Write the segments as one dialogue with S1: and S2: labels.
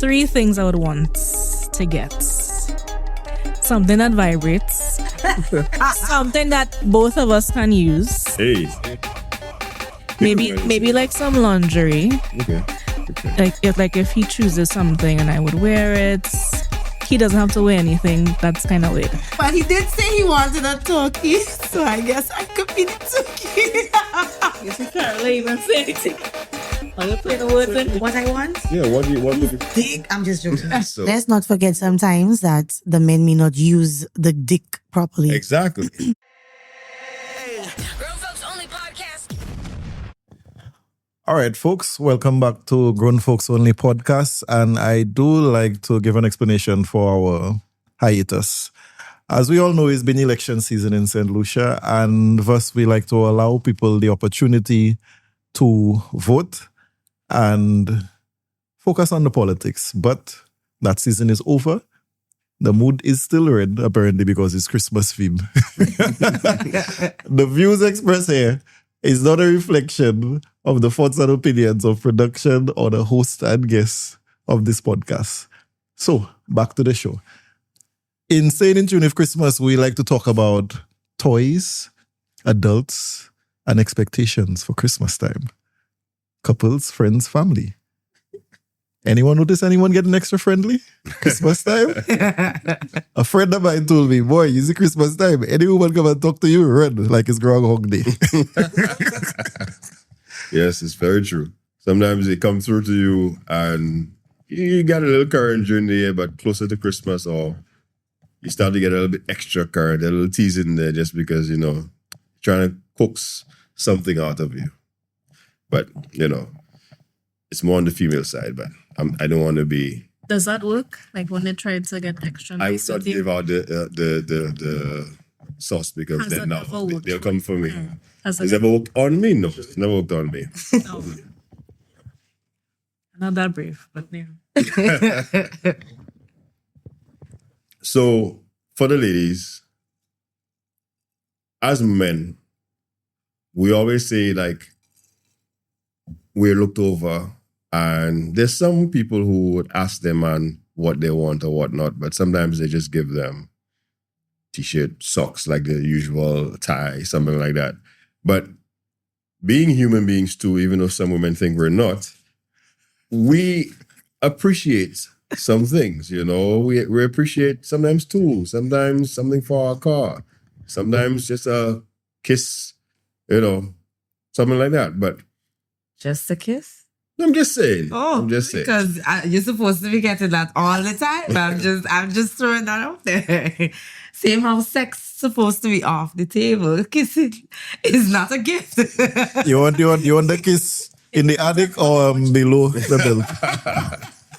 S1: 3 things I would want to get. Something that vibrates. Something that both of us can use.
S2: Hey.
S1: Maybe like some lingerie.
S2: Okay.
S1: Like if he chooses something and I would wear it. He doesn't have to wear anything. That's kind of weird.
S3: But he did say he wanted a turkey, so I guess I could be the turkey.
S1: You can't even say anything. Are you playing the words in?
S3: What I want?
S2: Yeah, what do you want?
S3: Dick. I'm just joking.
S2: So,
S3: Let's not forget sometimes that the men may not use the dick properly.
S2: exactly.
S4: All right, folks, welcome back to Grown Folks Only podcast. And I do like to give an explanation for our hiatus. As we all know, it's been election season in St. Lucia, and thus we like to allow people the opportunity to vote and focus on the politics. But that season is over. The mood is still red, apparently, because it's Christmas theme. The views expressed here is not a reflection of the thoughts and opinions of production or the host and guests of this podcast. So, back to the show. In Staying in Tune with Christmas, we like to talk about toys, adults, and expectations for Christmas time. Couples, friends, family. Anyone notice anyone getting extra friendly Christmas time? A friend of mine told me, boy, is it Christmas time? Any woman come and talk to you, run like it's Groundhog Day.
S2: Yes, it's very true. Sometimes they come through to you and you got a little current during the year, but closer to Christmas or you start to get a little bit extra current, a little teasing there just because, trying to coax something out of you. But, it's more on the female side, but I don't want to be...
S1: Does that work? Like when they try to get extra
S2: I would
S1: nice
S2: not
S1: with you?
S2: give out the sauce because
S1: Has
S2: then
S1: that
S2: now
S1: ever worked
S2: they'll come for me.
S1: Has
S2: Has
S1: it
S2: it ever worked on me? No, it's never worked on me.
S1: no. Not that brave, but yeah.
S2: So, for the ladies, as men, we always say, we're looked over, and there's some people who would ask their man what they want or whatnot, but sometimes they just give them t-shirt, socks, like the usual tie, something like that. But being human beings too, even though some women think we're not, we appreciate some things, We appreciate sometimes tools, sometimes something for our car, sometimes just a kiss, something like that. But
S5: just a kiss?
S2: I'm just saying.
S5: Oh,
S2: I'm just saying.
S5: because you're supposed to be getting that all the time. But I'm just throwing that out there. Same how sex supposed to be off the table. Kissing is not a gift.
S4: You want the kiss in the attic or below the belt?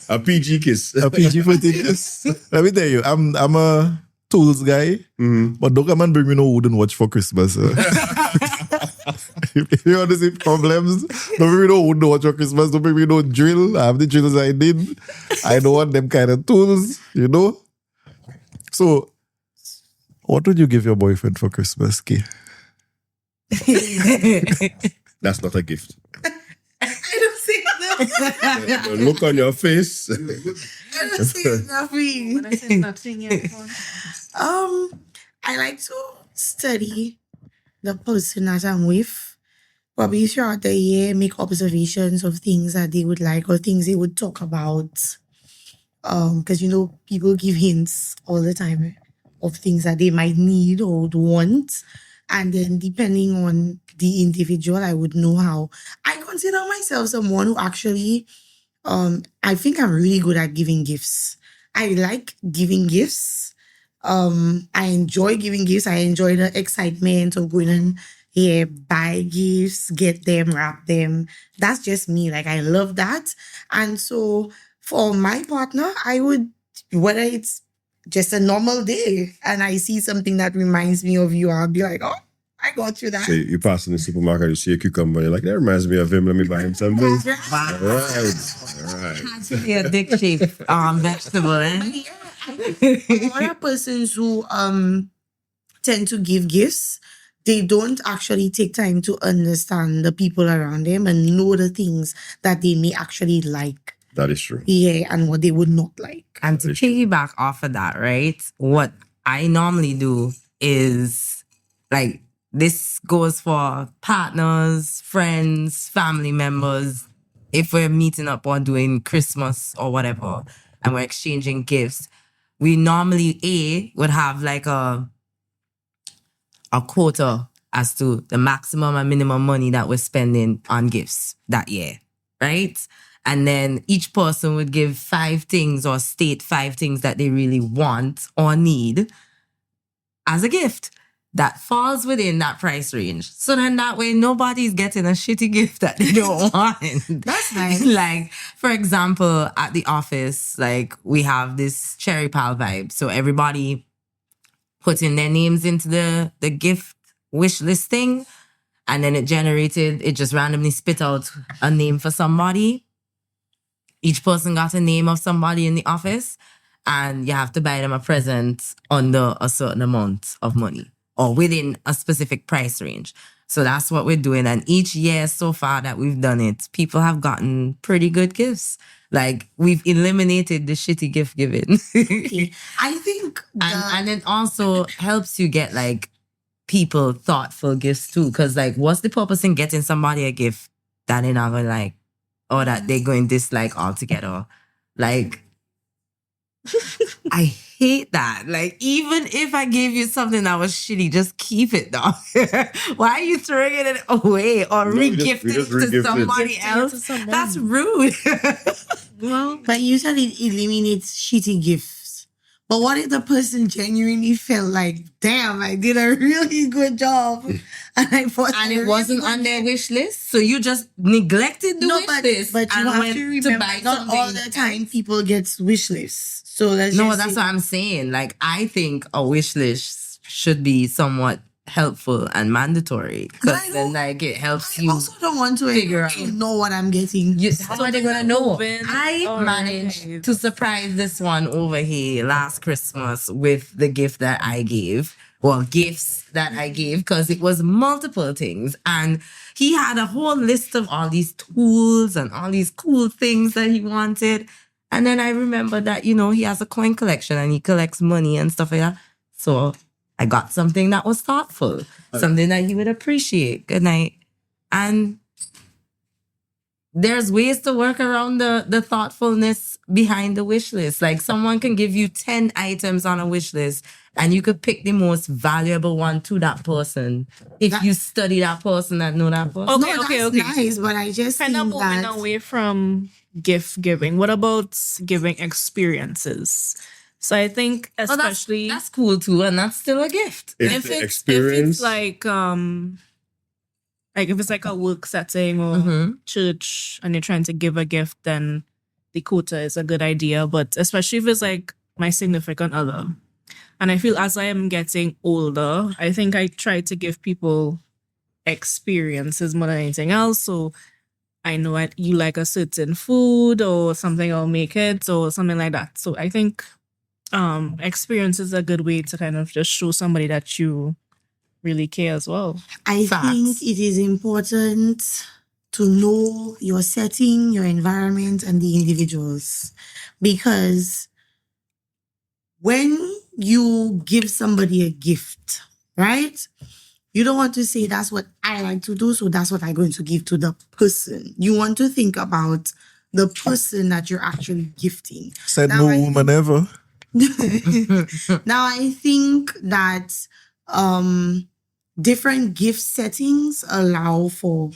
S2: A PG kiss.
S4: A PG-14 kiss. Let me tell you, I'm a tools guy, but don't come and bring me no wooden watch for Christmas. If you want to see problems, don't bring me no wooden watch for Christmas. Don't bring me no drill. I have the drills I need. I don't want them kind of tools, So, what would you give your boyfriend for Christmas, Kay?
S2: That's not a gift.
S3: I don't see that.
S2: The look on your face.
S3: I don't see nothing.
S1: When I say nothing yet.
S3: I like to study the person that I'm with. Probably throughout the year, make observations of things that they would like or things they would talk about. Because, people give hints all the time of things that they might need or would want. And then depending on the individual, I would know how. I consider myself someone who actually, I think I'm really good at giving gifts. I like giving gifts. I enjoy giving gifts. I enjoy the excitement of going and buy gifts, get them, wrap them. That's just me. I love that. And so for my partner, I would, whether it's just a normal day and I see something that reminds me of you, I'll be like, oh, I got you that.
S2: So you pass in the supermarket, you see a cucumber, you're like, that reminds me of him, let me buy him something.
S5: Wow.
S2: All right.
S5: Has to be a dick-shaped vegetable, eh?
S3: Other persons who tend to give gifts, they don't actually take time to understand the people around them and know the things that they may actually like.
S2: That is true.
S3: Yeah, and what they would not like.
S5: And to piggyback off of that, right? What I normally do is like this goes for partners, friends, family members. If we're meeting up or doing Christmas or whatever, and we're exchanging gifts, we normally would have like a quota as to the maximum and minimum money that we're spending on gifts that year, right? And then each person would give 5 things or state 5 things that they really want or need as a gift that falls within that price range. So then that way nobody's getting a shitty gift that they don't want.
S3: That's nice.
S5: Like, for example, at the office, like we have this Cherry Pal vibe. So everybody putting their names into the gift wish list thing. And then it just randomly spit out a name for somebody. Each person got a name of somebody in the office. And you have to buy them a present under a certain amount of money or within a specific price range. So that's what we're doing. And each year so far that we've done it, people have gotten pretty good gifts. Like, we've eliminated the shitty gift giving.
S3: I think
S5: And it also helps you get, like, people thoughtful gifts too. Because, like, what's the purpose in getting somebody a gift that they're not going to like or that they're going to dislike altogether? Like, I hate that. Like, even if I gave you something that was shitty, just keep it, dog. Why are you throwing it away or
S2: No, we
S5: re-gifting
S2: just
S5: it to
S2: re-gift it.
S5: somebody
S1: Gifting it
S5: else?
S1: to someone.
S5: That's rude.
S1: Well,
S3: but usually it eliminates shitty gifts. But what if the person genuinely felt like, damn, I did a really good job, and I bought
S5: And
S3: a
S5: it
S3: really
S5: wasn't
S3: good
S5: on their wish list, so you just neglected the wish list.
S3: but you
S5: and
S3: have
S5: went
S3: to remember,
S5: buy
S3: not all
S5: something
S3: the time people get wish lists. So let's
S5: No,
S3: just
S5: that's
S3: say,
S5: what I'm saying. Like, I think a wish list should be somewhat helpful and mandatory
S3: But
S5: because
S3: I
S5: then,
S3: don't-
S5: like, it helps
S3: I
S5: you.
S3: also don't want to
S5: figure
S3: to
S5: out.
S3: know what I'm getting.
S5: How are they gonna know?
S1: moving
S5: I
S1: or-
S5: managed to surprise this one over here last Christmas with the gift that I gave. Well, gifts that I gave because it was multiple things, and he had a whole list of all these tools and all these cool things that he wanted. And then I remember that he has a coin collection and he collects money and stuff like that. So I got something that was thoughtful, something that he would appreciate. Good night. And there's ways to work around the thoughtfulness behind the wish list. Like, someone can give you 10 items on a wish list and you could pick the most valuable one to that person if you study that person and know that person.
S1: Okay,
S3: No,
S1: okay,
S3: that's
S1: okay.
S3: nice, but I just
S1: Kind of
S3: think
S1: moving
S3: that
S1: away from gift giving. What about giving experiences? So I think
S5: Oh,
S1: especially
S5: that's cool too, and that's still a gift.
S2: If the experience,
S1: if it's like a work setting or
S5: Mhm.
S1: church and you're trying to give a gift, then the quota is a good idea. But especially if it's like my significant other. And I feel as I am getting older, I think I try to give people experiences more than anything else. So I know you like a certain food or something, I'll make it or something like that. So I think experience is a good way to kind of just show somebody that you really care as well.
S3: I
S5: Facts.
S3: think it is important to know your setting, your environment, and the individuals. Because when you give somebody a gift, right? You don't want to say that's what I like to do, so that's what I'm going to give to the person. You want to think about the person that you're actually gifting.
S4: Said
S3: Now
S4: no
S3: I
S4: woman ever.
S3: Now I think that different gift settings allow for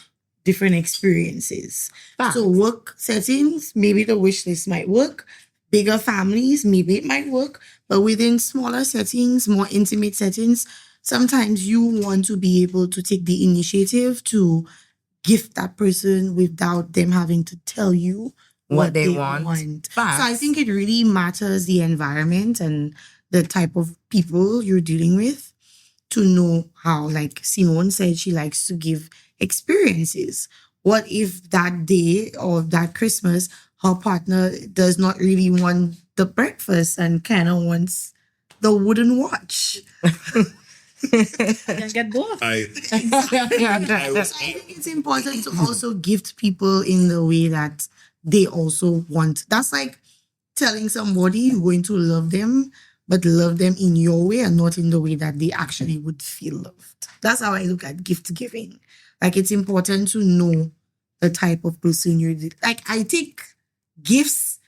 S3: different experiences.
S5: Facts.
S3: So work settings, maybe the wish list might work. Bigger families, maybe it might work. But within smaller settings, more intimate settings, sometimes you want to be able to take the initiative to gift that person without them having to tell you
S5: What they want.
S3: So I
S5: Facts.
S3: think it really matters the environment and the type of people you're dealing with to know how, like Simone said, she likes to give experiences. What if that day or that Christmas, her partner does not really want the breakfast and kind of wants the wooden watch?
S1: You can get both.
S2: I
S3: So I think it's important to also gift people in the way that they also want. That's like telling somebody you're going to love them, but love them in your way and not in the way that they actually would feel loved. That's how I look at gift giving. Like, it's important to know the type of person you're. Like, I take gifts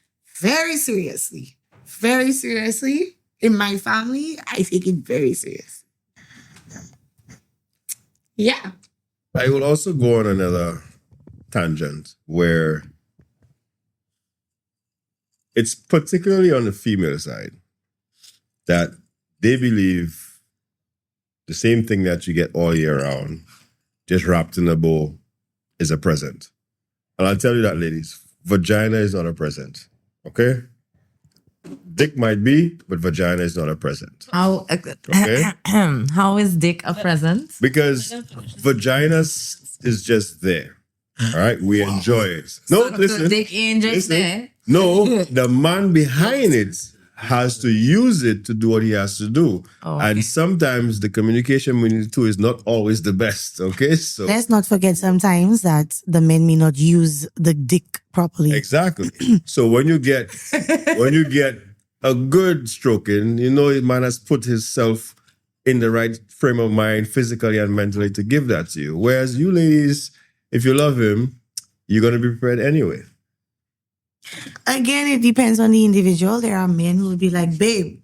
S3: very seriously. Very seriously. In my family, I take it very seriously. Yeah.
S2: I will also go on another tangent where it's particularly on the female side that they believe the same thing that you get all year round, just wrapped in a bow, is a present. And I'll tell you that, ladies, vagina is not a present. Okay? Dick might be, but vagina is not a present.
S5: How
S2: Okay.
S5: how is dick a present?
S2: Because vagina is just there. All right? We enjoy it. No,
S5: So
S2: listen.
S5: dick ain't just
S2: Listen.
S5: there.
S2: No, the man behind it has to use it to do what he has to do.
S5: Oh, okay.
S2: And sometimes the communication between the two is not always the best. Okay? So
S3: Let's not forget sometimes that the men may not use the dick properly.
S2: exactly. So when you get a good stroking, you know, the man has put himself in the right frame of mind, physically and mentally, to give that to you. Whereas you ladies, if you love him, you're gonna be prepared anyway.
S3: Again, it depends on the individual. There are men who will be like, babe,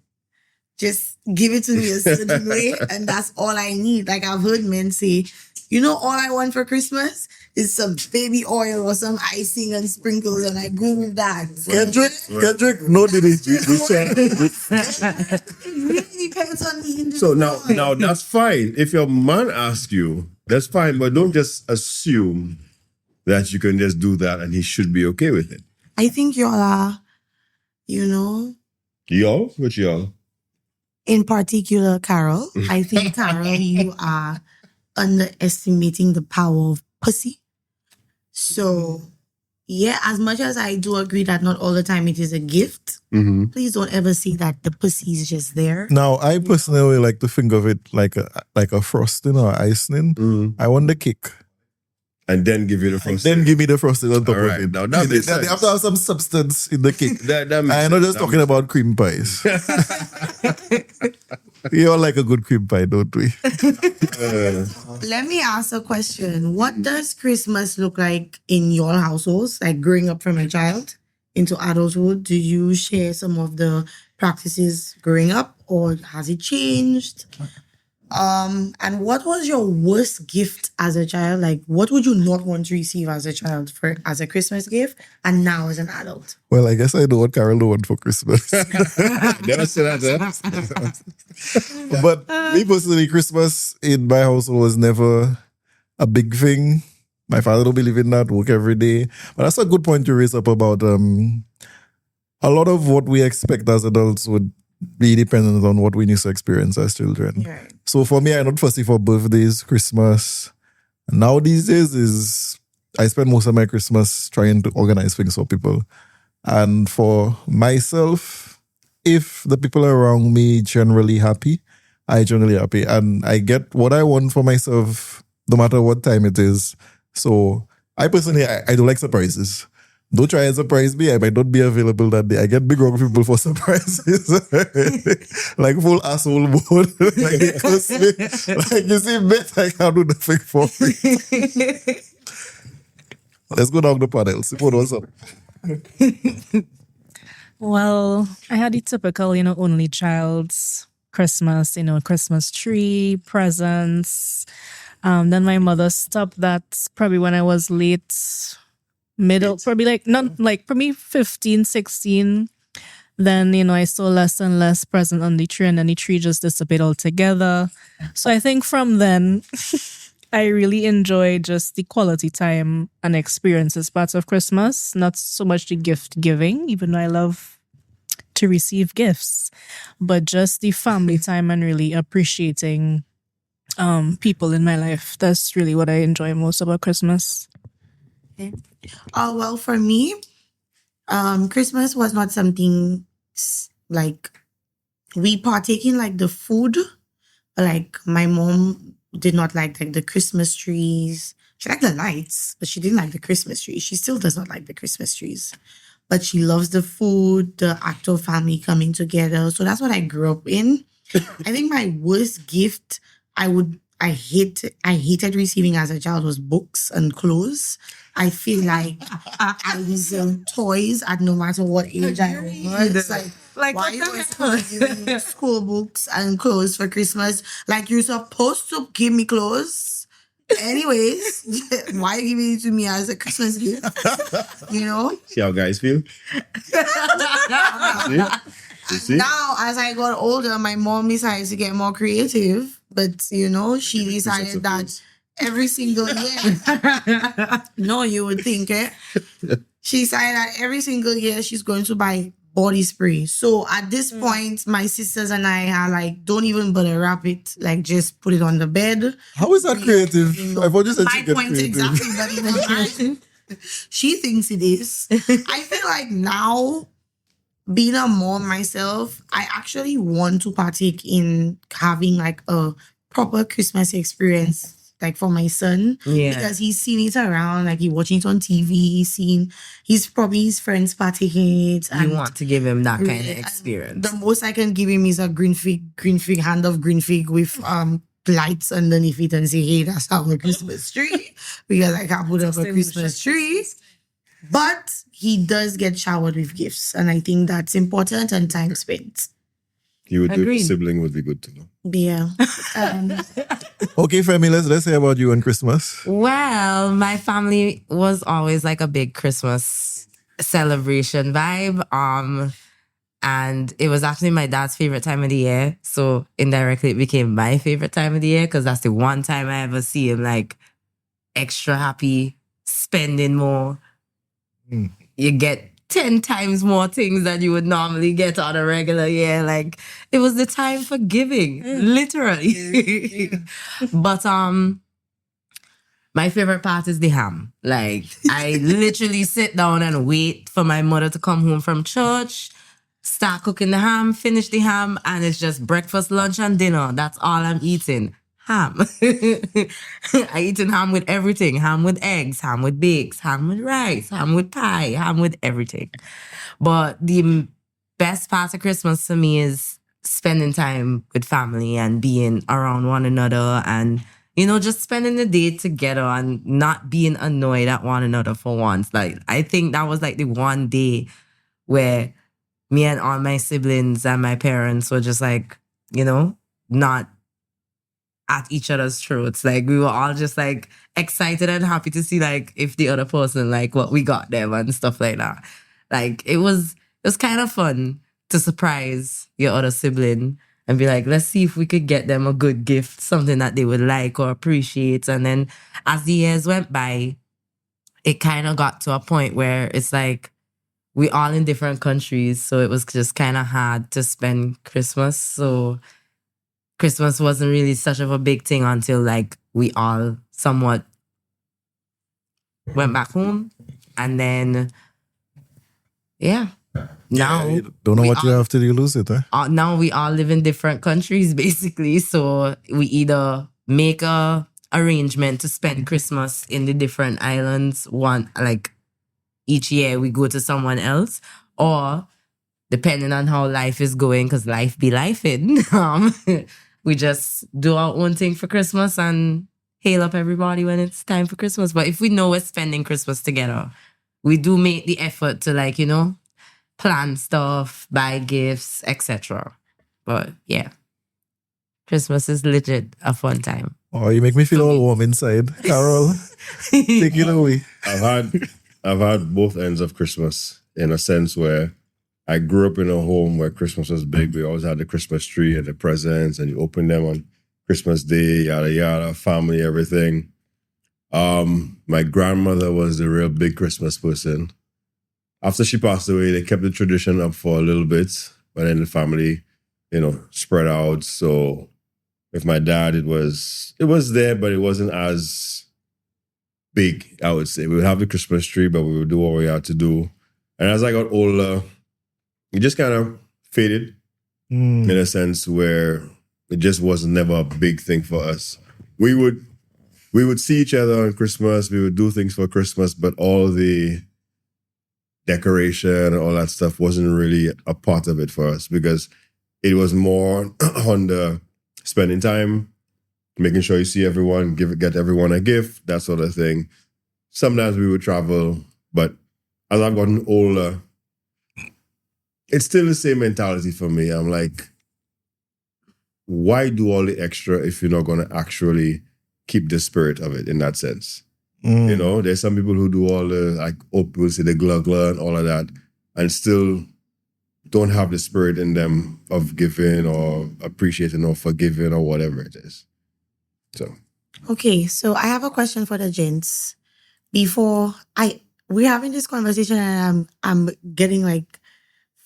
S3: just give it to me a certain way, and that's all I need. Like, I've heard men say, you know, all I want for Christmas is some baby oil or some icing and sprinkles, and I go with that.
S4: Kendrick, no did it.
S3: It really depends on the individual.
S2: So now that's fine. If your man asks you, that's fine, but don't just assume that you can just do that and he should be okay with it.
S3: I think y'all are, you know,
S2: Y'all? Which y'all?
S3: in particular, Carol, I think, Carol, you are underestimating the power of pussy. So, yeah, as much as I do agree that not all the time it is a gift,
S2: Mm-hmm.
S3: please don't ever see that the pussy is just there.
S4: Now, I personally like to think of it like a frosting or icing.
S2: Mm-hmm.
S4: I want the cake.
S2: And then give you the first.
S4: Then give me the frosting on top
S2: All right,
S4: of it.
S2: now that makes
S4: They have
S2: sense.
S4: to have some substance in the cake.
S2: That makes
S4: I'm not
S2: sense.
S4: just talking about cream pies. We all like a good cream pie, don't we?
S3: Let me ask a question. What does Christmas look like in your households, like growing up from a child into adulthood? Do you share some of the practices growing up, or has it changed? And what was your worst gift as a child? Like, what would you not want to receive as a child as a Christmas gift, and now as an adult?
S4: Well, I guess I know what Carol want for Christmas.
S2: Never say that,
S4: But me personally, Christmas in my household was never a big thing. My father don't believe in that, work every day. But that's a good point to raise up about a lot of what we expect as adults would be dependent on what we used to experience as children.
S3: Right.
S4: So for me, I'm not fussy for birthdays, Christmas. Now these days is I spend most of my Christmas trying to organize things for people. And for myself, if the people around me generally happy, I generally happy. And I get what I want for myself no matter what time it is. So I personally, I don't like surprises. Don't try and surprise me. I might not be available that day. I get big wrong people for surprises. Like full asshole mode. Like they curse me. Like, you see, mate, I can't do nothing for me. Let's go down the panels. See what's up.
S1: Well, I had the typical, only child's Christmas, Christmas tree, presents. Then my mother stopped that probably when I was late, middle, probably probably 15, 16. Then, I saw less and less present on the tree, and then the tree just disappeared altogether. So I think from then, I really enjoy just the quality time and experiences parts of Christmas, not so much the gift giving, even though I love to receive gifts, but just the family time and really appreciating people in my life. That's really what I enjoy most about Christmas.
S3: Oh, well, for me, Christmas was not something like we partake in like the food. Like, my mom did not like the Christmas trees. She liked the lights, but she didn't like the Christmas tree. She still does not like the Christmas trees. But she loves the food, the act of family coming together. So that's what I grew up in. I think my worst gift I hated receiving as a child was books and clothes. I feel like I was toys at no matter what age I was. Like why you always giving me school books and clothes for Christmas? Like you're supposed to give me clothes. Anyways, why are you giving it to me as a Christmas gift? You know?
S2: See how guys feel? You see?
S3: Now, as I got older, my mom decided to get more creative. But, you know, she decided that every single year. No, you would think, eh? She decided that every single year she's going to buy body spray. So at this point, my sisters and I are like, don't even bother wrap it. Like, just put it on the bed.
S4: How is that creative? I thought you said
S3: My
S4: you get
S3: point
S4: creative.
S3: exactly, but even mine, she thinks it is. I feel like now, being a mom myself, I actually want to partake in having like a proper Christmas experience, like for my son.
S5: Yeah.
S3: Because he's seen it around, like he's watching it on TV, he's probably his friends partaking in it.
S5: You want to give him that kind of
S3: and
S5: experience.
S3: The most I can give him is a green fig, hand of green fig with lights underneath it and say, hey, that's our Christmas tree. Because I can't put up a Christmas tree. But he does get showered with gifts, and I think that's important and time spent.
S2: You would do
S5: Agreed.
S2: sibling would be good to know.
S3: Yeah.
S4: Okay, Femi, let's hear about you on Christmas.
S5: Well, my family was always like a big Christmas celebration vibe. And it was actually my dad's favorite time of the year. So indirectly it became my favorite time of the year because that's the one time I ever see him like extra happy, spending more. You get 10 times more things than you would normally get on a regular year. Like it was the time for giving, literally. But my favorite part is the ham. Like I literally sit down and wait for my mother to come home from church, start cooking the ham, finish the ham, and it's just breakfast, lunch, and dinner. That's all I'm eating. Ham. I eating ham with everything. Ham with eggs, ham with bakes, ham with rice, ham with pie, ham with everything. But the best part of Christmas to me is spending time with family and being around one another and, you know, just spending the day together and not being annoyed at one another for once. Like, I think that was like the one day where me and all my siblings and my parents were just like, you know, not at each other's throats. Like we were all just like excited and happy to see like if the other person like what we got them and stuff like that. Like it was kind of fun to surprise your other sibling and be like, let's see if we could get them a good gift, something that they would like or appreciate. And then as the years went by, it kind of got to a point where it's like we all in different countries, so it was just kind of hard to spend Christmas. So Christmas wasn't really such of a big thing until like we all somewhat went back home. And then, yeah. Now,
S4: You don't know
S5: we
S4: what you
S5: all-
S4: have to do, lose it, huh?
S5: now we all live in different countries, basically. So we either make a arrangement to spend Christmas in the different islands. One, like each year we go to someone else, or depending on how life is going, because life be lifing, we just do our own thing for Christmas and hail up everybody when it's time for Christmas. But if we know we're spending Christmas together, we do make the effort to like, you know, plan stuff, buy gifts, etc. But yeah, Christmas is legit a fun time.
S4: Oh, you make me feel all warm inside. Carol, take it away.
S2: I've had both ends of Christmas in a sense where I grew up in a home where Christmas was big. We always had the Christmas tree and the presents, and you open them on Christmas Day, yada yada, family, everything. My grandmother was the real big Christmas person. After she passed away, they kept the tradition up for a little bit, but then the family, you know, spread out. So with my dad, it was there, but it wasn't as big, I would say. We would have the Christmas tree, but we would do what we had to do. And as I got older, it just kind of faded in a sense where it just was never a big thing for us. We would we would see each other on Christmas. We would do things for Christmas, but all the decoration and all that stuff wasn't really a part of it for us because it was more on the spending time, making sure you see everyone, get everyone a gift, that sort of thing. Sometimes we would travel, but as I've gotten older, it's still the same mentality for me. I'm like, why do all the extra if you're not going to actually keep the spirit of it in that sense? You know, there's some people who do all the, like, we'll say the glugla and all of that, and still don't have the spirit in them of giving or appreciating or forgiving or whatever it is. So.
S3: Okay, so I have a question for the gents. We're having this conversation and I'm getting like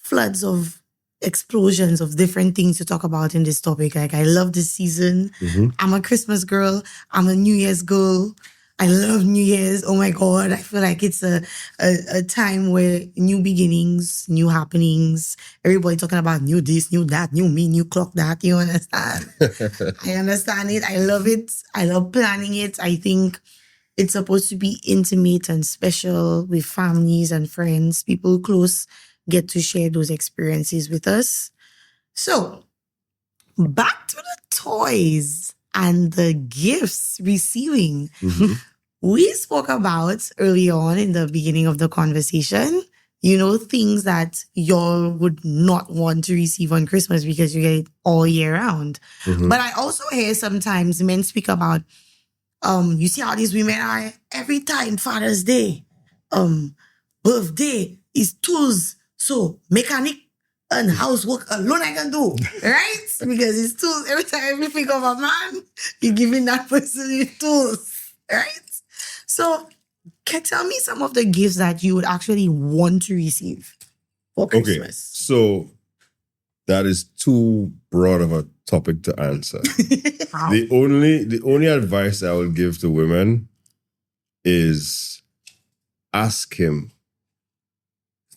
S3: floods of explosions of different things to talk about in this topic. Like, I love this season. I'm a Christmas girl. I'm a New Year's girl. I love New Year's. Oh my God. I feel like it's a time where new beginnings, new happenings, everybody talking about new this, new that, new me, new clock that. You understand? I understand it. I love it. I love planning it. I think it's supposed to be intimate and special with families and friends. People close get to share those experiences with us. So, back to the toys and the gifts receiving. We spoke about early on in the beginning of the conversation, you know, things that y'all would not want to receive on Christmas because you get it all year round. But I also hear sometimes men speak about, you see how these women are every time Father's Day, birthday is tools. So mechanic and housework alone I can do, right? Because it's tools. Every time you think of a man, you're giving that person his tools, right? So, tell me some of the gifts that you would actually want to receive for Christmas.
S2: Okay, so that is too broad of a topic to answer. The only advice I would give to women is ask him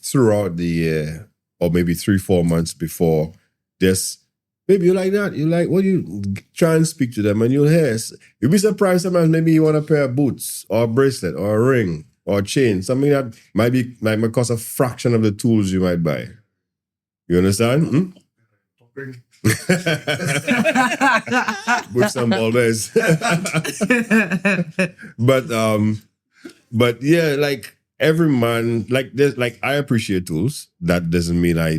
S2: throughout the year, or maybe 3-4 months before, this, baby, you like that? You like what? You try and speak to them and you'll hear. You'll be surprised sometimes maybe you want a pair of boots or a bracelet or a ring or a chain, something that might cost a fraction of the tools you might buy. You understand? With some always. But yeah, like every man, I appreciate tools. That doesn't mean I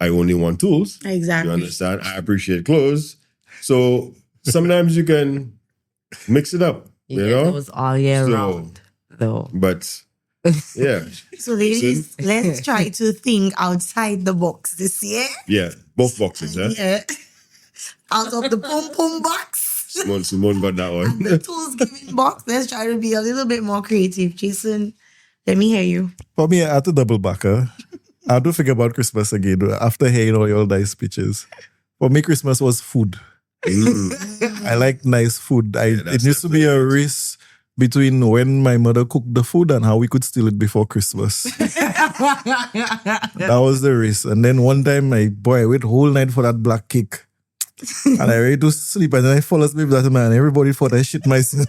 S2: only want tools.
S3: Exactly.
S2: You understand? I appreciate clothes. So sometimes you can mix it up. You know?
S5: Those all year round, though.
S2: But yeah.
S3: So ladies, let's try to think outside the box this year.
S2: Yeah. Both boxes, huh?
S3: Yeah. Out of the pom-pom box.
S2: Simone got that one.
S3: And the tools giving box. Let's try to be a little bit more creative. Jason, let me hear you.
S4: For me, I had to double back. I do think about Christmas again after hearing all your nice speeches. For me, Christmas was food. I like nice food. It used to be a race between when my mother cooked the food and how we could steal it before Christmas. That was the race. And then one time, I wait whole night for that black cake. And I ready to sleep. And then I fall asleep that man. Everybody thought I shit myself.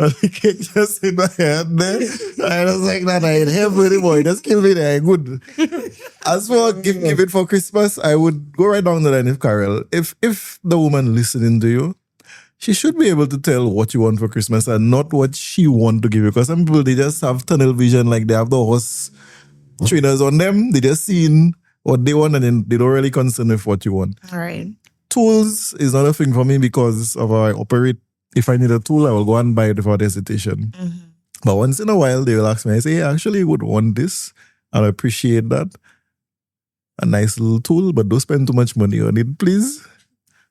S4: And the cake just in my hand there. I was like, nah, I ain't heaven anymore. Just kill me there. Good. As for give it for Christmas, I would go right down the line with Carol. If the woman listening to you, she should be able to tell what you want for Christmas and not what she want to give you. Because some people, they just have tunnel vision, like they have the horse trainers on them. They just seen what they want and then they don't really concern with what you want.
S3: All right.
S4: Tools is not a thing for me because of how I operate. If I need a tool, I will go and buy it without hesitation. But once in a while, they will ask me, I say, hey, I actually would want this. And I appreciate that. A nice little tool, but don't spend too much money on it, please.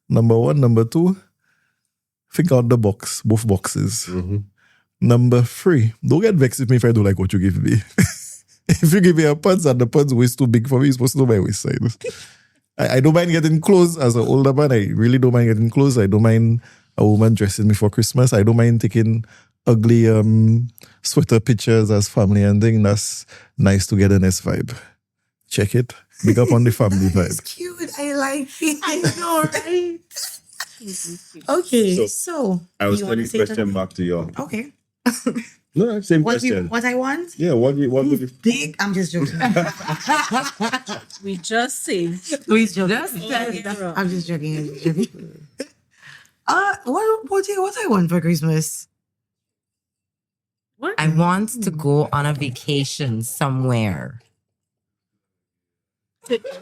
S4: Number one. Number two, think out the box, both boxes. Number three, don't get vexed with me if I don't like what you give me. If you give me a pants and the pants waist too big for me, it's supposed to know my waist size. I don't mind getting clothes as an older man. I really don't mind getting clothes. I don't mind a woman dressing me for Christmas. I don't mind taking ugly sweater pictures as family and thing. That's nice togetherness vibe. Check it. Big up on the family
S3: It's
S4: vibe.
S3: cute. I like it. I know, right? Okay,
S2: So,
S3: so
S2: I was
S3: you wanna
S2: turning the
S3: say
S2: question back to you.
S3: Okay.
S2: No, same
S3: What
S2: question.
S3: I want?
S2: Yeah, what would you?
S3: Big. I'm just joking.
S1: We just say.
S3: We joking.
S1: Yeah.
S3: I'm just joking. I'm just joking. What I want for Christmas?
S1: What?
S5: I want to go on a vacation somewhere.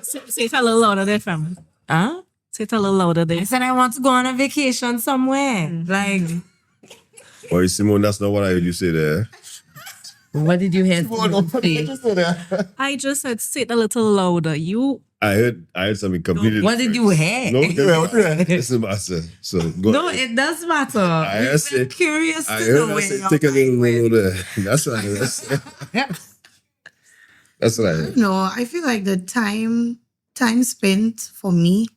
S1: Say it a little louder there, fam.
S5: Huh?
S1: Say it a little louder
S5: I
S1: there.
S5: said I want to go on a vacation somewhere. Like,
S2: Well, Simone, that's not what I heard you say there.
S5: what did you hear? Say?
S1: I just said say it a little louder. You
S2: I heard something completely.
S5: What did you hear?
S2: No, it doesn't matter. So go
S5: No,
S2: ahead.
S5: it does matter.
S2: I
S5: We're
S2: said-
S5: curious
S2: I
S5: to
S2: heard
S5: know
S2: I
S5: where
S2: said
S5: you're
S2: take a little
S5: going.
S2: roll there. That's what I heard. That's what I heard.
S3: No, I feel like the time spent for me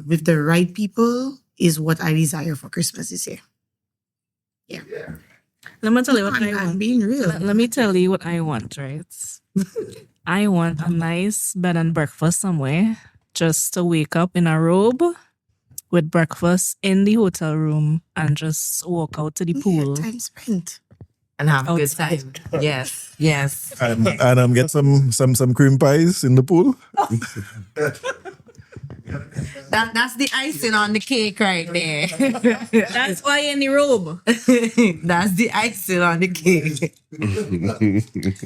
S3: with the right people is what I desire for Christmas this year.
S1: let me tell you what I
S3: I'm
S1: want.
S3: being real.
S1: Let me tell you what I want, right? I want a nice bed and breakfast somewhere, just to wake up in a robe with breakfast in the hotel room and just walk out to the pool.
S3: Time spent.
S5: And have a good
S1: Outside.
S5: time. Yes, yes.
S4: And get some cream pies in the pool.
S5: That's the icing on the cake right there.
S1: That's why in the robe.
S5: That's the icing on the cake.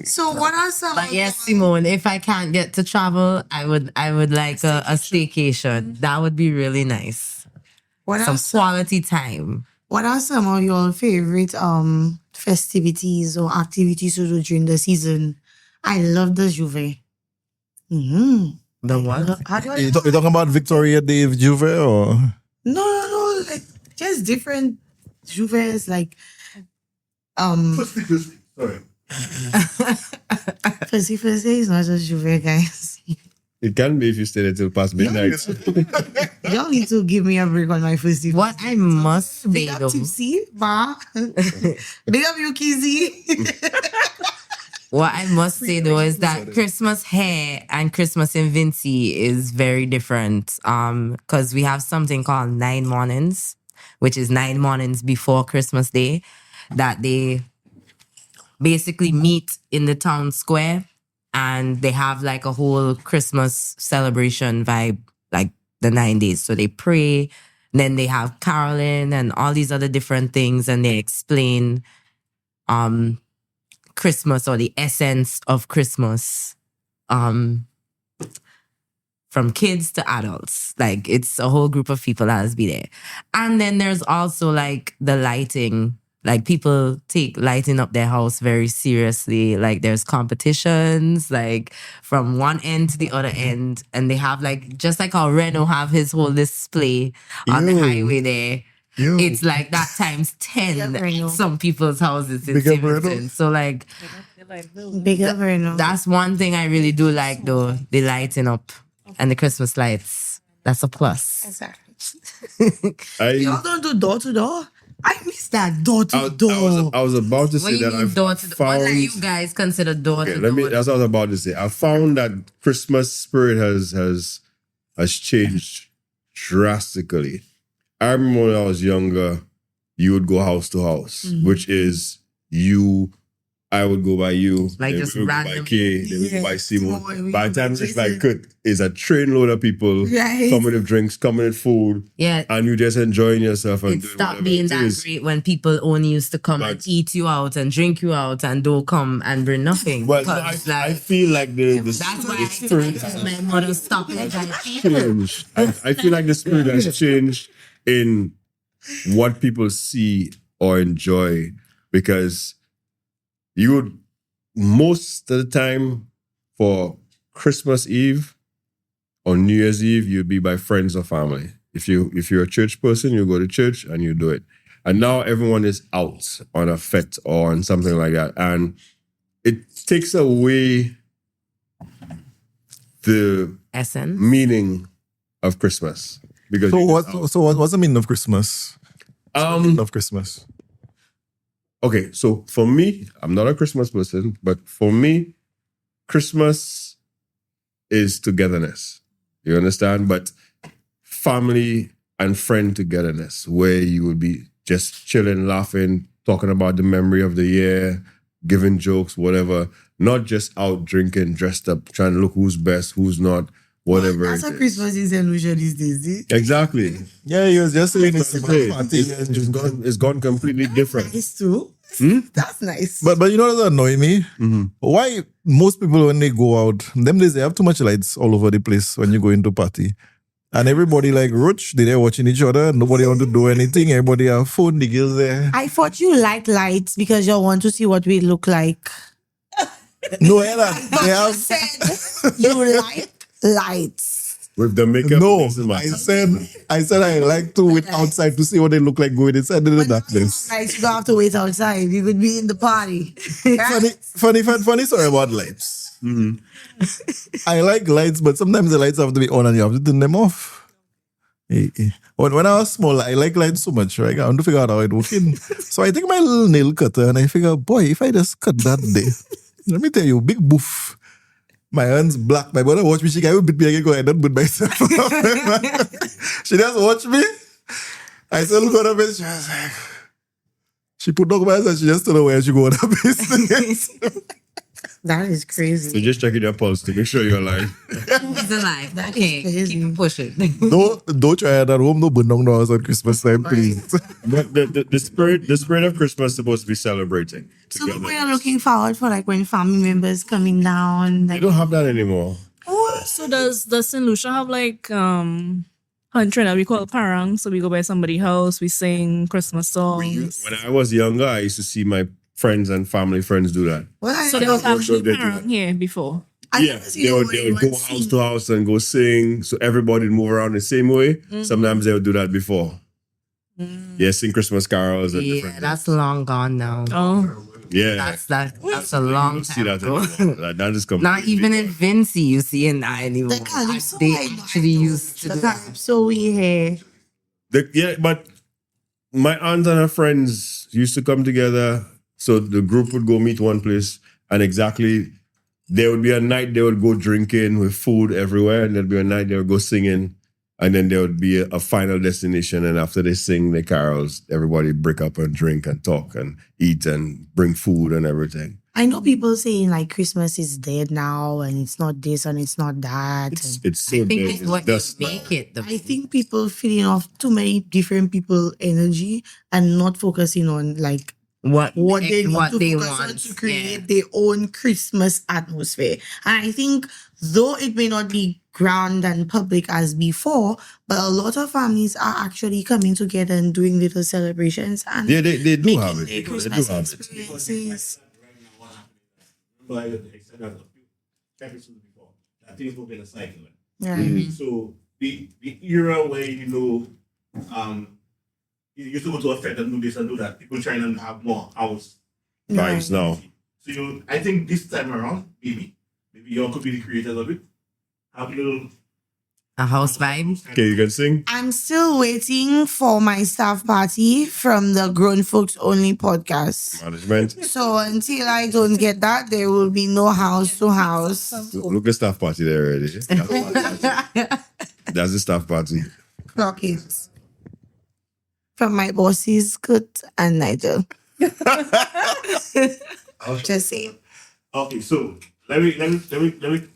S3: So what are some
S5: But yes, Simone, if I can't get to travel, I would like a staycation. That would be really nice.
S3: what
S5: Some
S3: are some,
S5: quality time.
S3: what are some of your favorite festivities or activities to do during the season? I love the Juve. Mm-hmm.
S5: The what?
S3: How do I
S4: You talking about Victoria Dave Juve or?
S3: No, like just different Juves, like
S2: Sorry.
S3: First is not just Juve, guys.
S2: It can be if you stay there till past midnight.
S3: Y'all need to give me a break on my first
S5: What I must say
S3: Big up
S5: though,
S3: Tipsy, ma. Big up you, Kizzy.
S5: what I must say though is that Christmas here and Christmas in Vincy is very different. Because we have something called 9 mornings, which is 9 mornings before Christmas Day, that they basically meet in the town square and they have like a whole Christmas celebration vibe, like the 9 days. So they pray, then they have caroling and all these other different things, and they explain Christmas or the essence of Christmas from kids to adults. Like it's a whole group of people that has be there. And then there's also like the lighting. Like people take lighting up their house very seriously. Like there's competitions like from one end to the other end. And they have like, just like how Reno have his whole display on the
S4: Ew.
S5: highway there.
S4: Ew.
S5: It's like that times 10
S3: Yeah, Reno.
S5: at some people's houses in
S4: Big up, Reno.
S5: Stevenson. So like
S3: Big up, Reno.
S5: that's one thing I really do like though, the lighting up and the Christmas lights. That's a plus.
S3: Exactly. Y'all don't do door to door? I miss that door to door.
S2: I was about to
S5: What
S2: say
S5: do you
S2: that
S5: mean
S2: I
S5: door to door? What
S2: found.
S5: do you guys consider door
S2: Okay,
S5: to
S2: let me.
S5: door?
S2: That's what I was about to say. I found that Christmas spirit has changed drastically. I remember when I was younger, you would go house to house, which is you. I would go by you,
S5: Like
S2: then
S5: just
S2: we would go by
S5: random-
S2: Kay, then we go by
S3: Yes.
S2: Simon.
S3: We
S2: By
S3: go
S2: the time
S3: by
S2: it's like
S3: Jason.
S2: good, it's a train load of people
S3: Right.
S2: coming with drinks, coming with food,
S5: Yeah.
S2: and you just enjoying yourself. And
S5: It
S2: doing
S5: stopped
S2: whatever
S5: being
S2: it
S5: that
S2: is.
S5: great when people only used to come and
S2: But-
S5: eat you out and drink you out and don't come and bring nothing.
S2: Well, no,
S5: Because,
S2: I feel like the
S5: that's why
S2: the
S5: I
S2: spirit
S5: tell my mother stop it.
S2: changed. I feel like the spirit has changed in what people see or enjoy, because you would most of the time for Christmas Eve or New Year's Eve, you'd be by friends or family. If you're a church person, you go to church and you do it. And now everyone is out on a fete or on something like that, and it takes away the
S5: Essence.
S2: meaning of Christmas. Because
S4: So
S2: you-
S4: what's the meaning of Christmas? Of Christmas.
S2: Okay, so for me, I'm not a Christmas person, but for me, Christmas is togetherness. You understand? But family and friend togetherness where you would be just chilling, laughing, talking about the memory of the year, giving jokes, whatever. Not just out drinking, dressed up, trying to look who's best, who's not, whatever.
S3: That's
S2: it
S3: a
S2: is.
S3: Christmas illusion these days.
S2: Exactly.
S4: Yeah, he was just saying it's a party.
S2: It's gone completely different.
S3: Nice too. That's nice.
S4: But you know what annoy me?
S2: Mm-hmm.
S4: Why most people when they go out, them days they have too much lights all over the place when you go into party. And everybody like roach, they're watching each other. Nobody want to do anything. Everybody have phone, the girls there.
S3: I thought you like lights because you want to see what we look like.
S4: No, Ella, they have
S3: said you like lights.
S2: With the makeup.
S4: no.
S2: doesn't matter.
S4: I said I like to wait outside to see what they look like going inside the darkness.
S3: Lights, you don't have to wait outside. You could be in the party.
S4: Funny story about lights. I like lights, but sometimes the lights have to be on and you have to turn them off. When I was small, I like lights so much, right? I want to figure out how it working. So I take my little nail cutter and I figure, boy, if I just cut that day, let me tell you, big boof. My hands black. My brother watch me. She can't beat me again. Go ahead, don't beat myself. She just watch me. I still look at her face. She was like, she put down my hands and she just told her where she go on her business.
S3: That is
S2: So
S3: crazy.
S2: just checking your pulse to make sure you're alive.
S5: He's alive. Okay,
S3: crazy.
S5: keep pushing.
S4: Don't try it at home. No burn down the house at Christmas time, please.
S2: But the spirit of Christmas is supposed to be celebrating
S3: So look,
S2: together.
S3: we are looking forward for like when family members coming down.
S2: They
S3: Like,
S2: don't have that anymore.
S1: So does St. Lucia have like country that we call parang? So we go by somebody's house, we sing Christmas songs.
S2: When I was younger, I used to see my friends and family friends do that.
S3: well,
S1: So there was actually
S2: they do
S1: parang here before.
S2: Yeah, they would go house to house and go sing. So everybody would move around the same way. Sometimes they would do that before. Yeah, sing Christmas carols and
S5: Yeah,
S2: different.
S5: that's long gone now.
S1: Oh,
S2: Yeah,
S5: That's a long
S2: see
S5: time
S2: that
S5: ago.
S2: anymore. That is completely
S5: Not even in Vinci you seeing that anymore.
S3: The calypso
S5: They
S3: I know.
S5: actually used to
S3: The
S5: do that.
S3: calypso we hear.
S2: Yeah, but my aunt and her friends used to come together. So the group would go meet one place, and exactly there would be a night they would go drinking with food everywhere, and there'd be a night they would go singing, and then there would be a final destination. And after they sing the carols, everybody break up and drink and talk and eat and bring food and everything.
S3: I know people saying like Christmas is dead now and it's not this and it's not that.
S2: It's so
S5: I think
S2: big.
S5: it's what
S2: That's
S5: you make it. The
S3: I think people feeding off too many different people energy and not focusing on like
S5: what
S3: they need
S5: what
S3: to
S5: they
S3: focus on
S5: want
S3: to create their own Christmas atmosphere. And I think though it may not be grand and public as before, but a lot of families are actually coming together and doing little celebrations and
S2: yeah, they do
S3: making
S2: have
S3: their
S2: it. They do
S3: Christmas
S2: have it.
S3: experiences.
S6: Episodes before that things will be in a cycle.
S3: Right.
S6: So the era where you used to go to a fete and do this and do that, people trying to have more house.
S2: Vibes now.
S6: So I think this time around, maybe y'all could be the creators of it. Have a little
S5: a house vibe.
S2: Okay, you can sing.
S3: I'm still waiting for my staff party from the Grown Folks Only podcast.
S2: Management.
S3: So until I don't get that, there will be no house to house.
S2: Look at staff party there already. That's the staff party.
S3: Clock it. From my bosses, Kurt and Nigel. Just saying.
S6: okay, so let me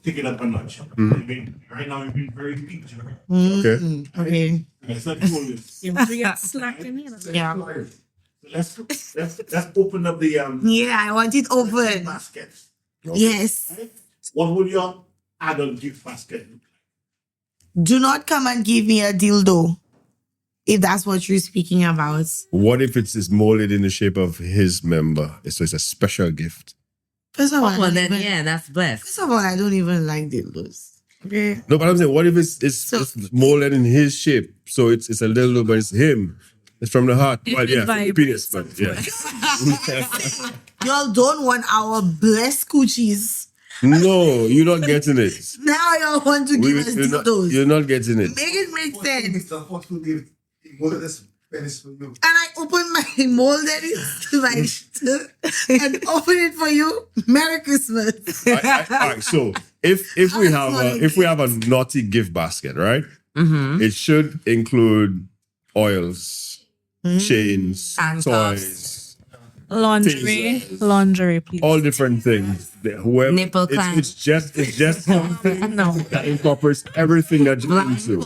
S6: take it up a notch. Right now we've been very picture.
S2: Okay.
S3: Okay.
S6: It's not cool.
S1: yeah, we get slack in here.
S3: Yeah.
S6: So let's open up the
S3: Yeah, I want it open.
S6: basket.
S3: Yes.
S6: Right? What would your adult gift basket look
S3: Do not come and give me a dildo. If that's what you're speaking about.
S2: What if it's molded in the shape of his member? So it's a special gift.
S3: First of all,
S5: Well then yeah, that's blessed.
S3: First of all, I don't even like dildos. Okay.
S2: No, but I'm saying, what if it's
S3: So-
S2: molded in his shape? So it's a little, but it's him. It's from the heart. Well, yeah, from the penis, but yeah.
S3: Y'all don't want our blessed coochies.
S2: No, you're not getting it.
S3: Now y'all want to give us dildos.
S2: You're not getting it.
S3: Make it make sense.
S7: Mr. Hot will give this penis for you.
S3: And I open my molded it and open it for you. Merry Christmas.
S2: All right, so if we have a naughty gift basket, right?
S5: Mm-hmm.
S2: it should include oils, chains,
S5: Handcuffs.
S2: toys,
S1: Lingerie,
S2: Tasers.
S1: lingerie, please.
S2: all different things. Whoever,
S5: Nipple clamp.
S2: it's just something
S1: No.
S2: that incorporates everything that you're into.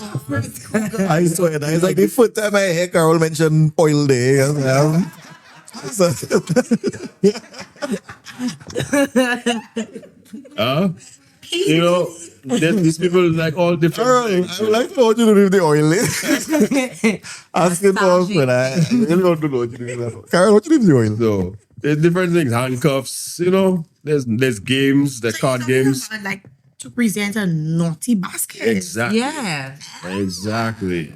S4: I swear, it's like the first time I hear Carol mention oil day. So,
S2: You know, these people like all different
S4: Carol,
S2: things.
S4: I would like to know what you do with the oil day. Asking for but I really want to know what you do with that. Carol, what you do with the oil?
S2: So there's different things, handcuffs, you know, there's games, there's card
S3: Something
S2: games.
S3: about, like to present a naughty basket.
S2: Exactly.
S5: Yeah.
S2: Exactly.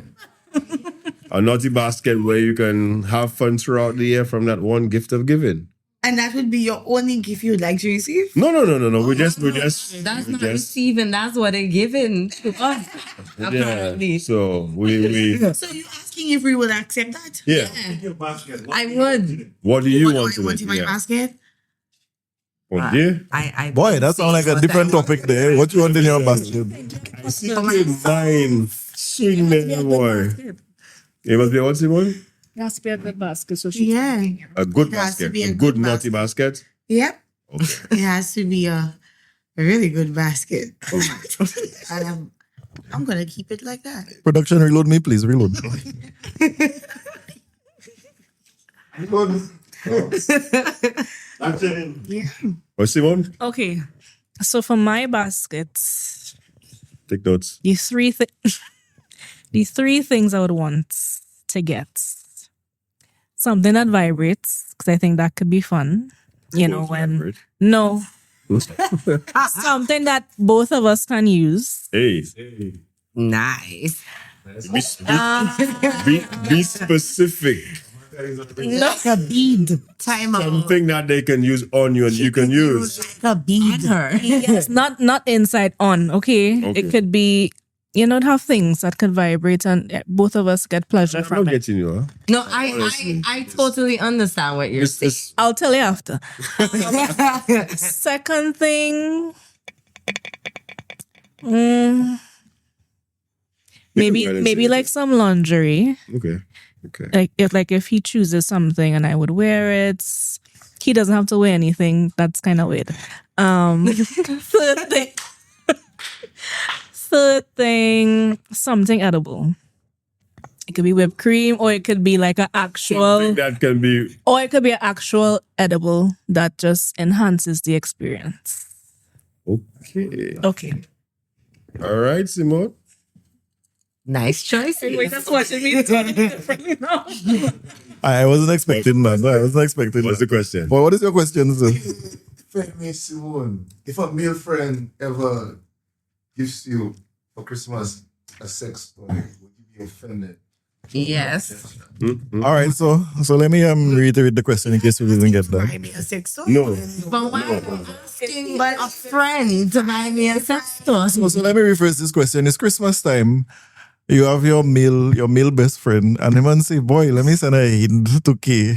S2: A naughty basket where you can have fun throughout the year from that one gift of giving.
S3: And that would be your only gift you'd like to receive?
S2: No. We just
S5: That's not receiving. That's what they're giving to us. Apparently.
S2: yeah. So we
S3: So you're asking if we will accept that?
S2: yeah.
S6: Your basket.
S5: I would.
S2: What do you
S3: What
S2: want
S3: do
S2: to
S3: I want
S2: do?
S3: in my
S2: Yeah.
S3: basket?
S2: Oh, yeah.
S5: I
S4: Boy, that sounds like a different topic there. What you want in your basket?
S2: I see mine swing there, boy. It must be what's the one?
S1: It has to be a good basket. So she
S3: Yeah.
S2: A good
S3: It has to
S2: basket.
S3: be
S2: A
S3: a
S2: good
S3: good
S2: naughty basket.
S3: Yep.
S2: Okay.
S3: It has to be a really good basket. And I'm gonna keep it like that.
S4: Production, reload me, please. Reload.
S6: That's it.
S3: Yeah.
S2: What's Simone?
S1: Okay. So for my baskets,
S2: Take notes.
S1: the three things I would want to get. Something that vibrates, because I think that could be fun. You know, when no. Something that both of us can use.
S2: Hey,
S5: Nice.
S2: be specific.
S3: Like a bead.
S5: Time out.
S2: Something that they can use on you and you can use.
S3: Like a bead.
S5: Her.
S1: Yes, not inside on, okay?
S2: Okay.
S1: It could be, you know, have things that could vibrate and both of us get pleasure
S2: I'm
S1: from
S2: not
S1: it.
S2: getting you, huh?
S5: No, I totally understand what you're saying.
S2: It's
S1: I'll tell you after. Second thing, maybe like some lingerie.
S2: okay.
S1: Like if he chooses something and I would wear it, he doesn't have to wear anything. That's kind of weird. Third thing, something edible. It could be whipped cream, or it could be like an actual,
S2: Something that can be
S1: or it could be an actual edible that just enhances the experience.
S2: okay.
S1: Okay.
S2: All right, Simone.
S5: Nice choice.
S1: that's watching me differently now.
S4: I wasn't expecting that. I wasn't expecting
S2: What's
S4: that.
S2: the question?
S4: But what is your question, sir?
S7: Friend Simone, if a male friend ever gives you for Christmas a sex toy, would you be offended?
S5: Yes.
S4: All right, so let me reiterate the question in case we didn't get
S3: Buy
S4: that.
S3: me a sex toy.
S2: No.
S5: But why are you asking a friend to buy me a sex toy?
S4: So let me rephrase this question. It's Christmas time. You have your male best friend, and the man say, "Boy, let me send a hint to Kay,